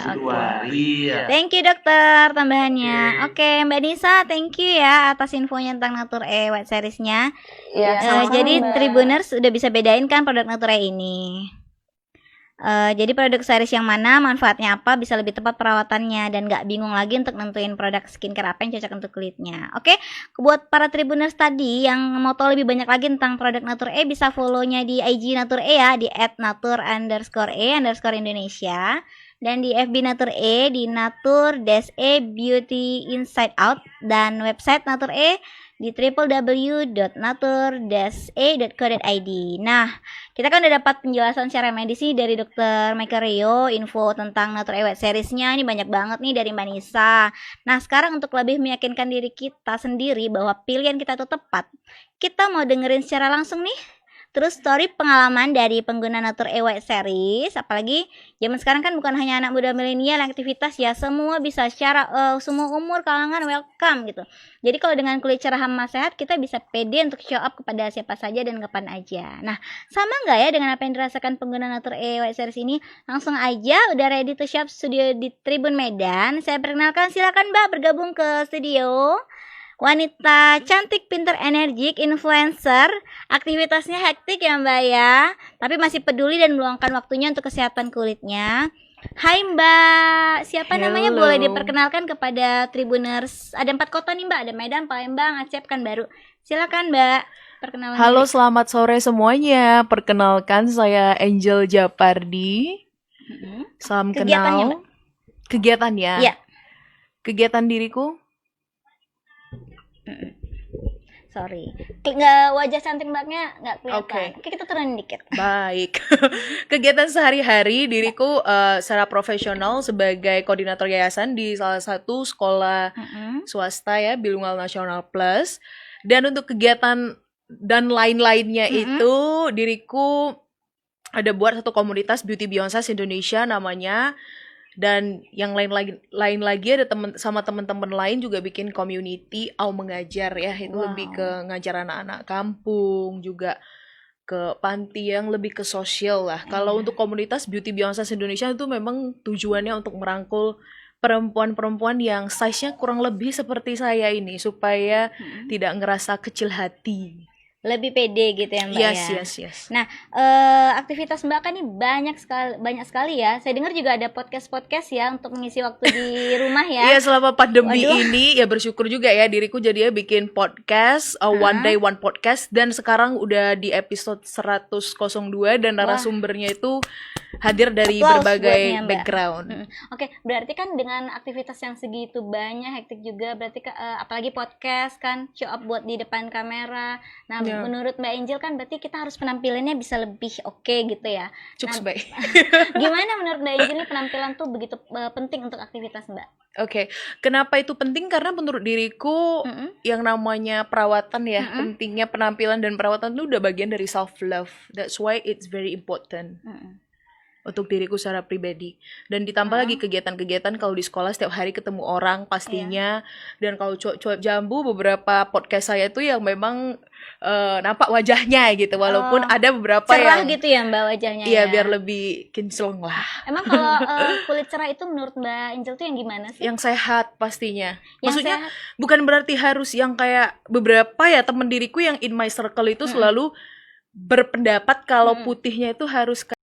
Iya. Thank you dokter tambahannya. Oke, Mbak Nisa, thank you ya atas infonya tentang Natur E White Series-nya. Ya, sama-sama, Jadi Mbak. Tribuners udah bisa bedain kan produk Natur E ini. Jadi produk series yang mana, manfaatnya apa, bisa lebih tepat perawatannya dan nggak bingung lagi untuk nentuin produk skincare apa yang cocok untuk kulitnya. Oke, buat para Tribuners tadi yang mau tahu lebih banyak lagi tentang produk Natur E, bisa follow-nya di IG Natur E ya, di @natur_e_Indonesia dan di FB Natur E di Natur-E Beauty Inside Out dan website Natur E di www.natur-e.co.id. Nah, kita kan udah dapat penjelasan secara medis nih dari Dr. Michael Rio, info tentang Natur E White Series-nya ini banyak banget nih dari Mbak Nisa. Nah, sekarang untuk lebih meyakinkan diri kita sendiri bahwa pilihan kita itu tepat, kita mau dengerin secara langsung nih terus story pengalaman dari pengguna Natur E White Series. Apalagi zaman sekarang kan bukan hanya anak muda milenial yang aktivitas ya, semua bisa secara semua umur kalangan welcome gitu. Jadi kalau dengan kulit cerah sama sehat, kita bisa pede untuk show up kepada siapa saja dan kapan aja. Nah, sama nggak ya dengan apa yang dirasakan pengguna Natur E White Series ini? Langsung aja udah ready to shop studio di Tribun Medan. Saya perkenalkan, silakan Mbak bergabung ke studio. Wanita cantik, pinter, energik, influencer, aktivitasnya hektik ya Mbak ya, tapi masih peduli dan meluangkan waktunya untuk kesehatan kulitnya. Hai Mbak, siapa namanya, boleh diperkenalkan kepada Tribuners? Ada 4 kota nih Mbak, ada Medan, Palembang, Aceh, Pekanbaru. Silakan Mbak, perkenalan. Halo, selamat sore semuanya. Perkenalkan, saya Angel Japardi. Salam Kegiatannya, kenal. Mbak? Kegiatannya? Iya. Kegiatan diriku? Sorry, nggak, wajah cantik Mbaknya nggak kelihatan. Oke. Oke, kita turunin dikit. Baik. Kegiatan sehari-hari diriku secara profesional sebagai koordinator yayasan di salah satu sekolah swasta ya, Bilingual Nasional Plus. Dan untuk kegiatan dan lain-lainnya itu diriku ada buat satu komunitas Beauty Beyonces Indonesia namanya. Dan yang lain lagi ada teman-teman lain juga bikin community Au Mengajar ya, itu lebih ke ngajar anak-anak kampung, juga ke panti yang lebih ke sosial lah. Kalau untuk komunitas Beauty Beyonces Indonesia itu memang tujuannya untuk merangkul perempuan-perempuan yang size-nya kurang lebih seperti saya ini, supaya tidak ngerasa kecil hati. Lebih pede gitu ya Mbak ya. Yes. Nah, aktivitas Mbak kan nih banyak sekali ya. Saya dengar juga ada podcast ya untuk mengisi waktu di rumah ya. Iya, selama pandemi ini ya bersyukur juga ya diriku jadinya bikin podcast, One Day One Podcast, dan sekarang udah di episode 102 dan narasumbernya itu hadir dari berbagai background. Oke, berarti kan dengan aktivitas yang segitu banyak, hektik juga, berarti apalagi podcast kan show up buat di depan kamera. Nah, menurut Mbak Angel kan berarti kita harus penampilannya bisa lebih oke gitu ya. Cukup baik. Gimana menurut Mbak Angel nih penampilan tuh begitu penting untuk aktivitas Mbak? Oke, kenapa itu penting? Karena menurut diriku yang namanya perawatan ya, pentingnya penampilan dan perawatan itu udah bagian dari self love. That's why it's very important. untuk diriku secara pribadi. Dan ditambah lagi kegiatan-kegiatan kalau di sekolah setiap hari ketemu orang pastinya. Dan kalau cuap-cuap jambu, beberapa podcast saya itu yang memang nampak wajahnya gitu, walaupun ada beberapa cerah yang gitu ya Mbak wajahnya iya ya. biar lebih kinclong lah. Emang kalau kulit cerah itu menurut Mbak Angel tuh yang gimana sih? Yang sehat pastinya. Yang Maksudnya sehat. bukan berarti harus yang kayak beberapa ya temen diriku yang in my circle itu selalu berpendapat kalau putihnya itu harus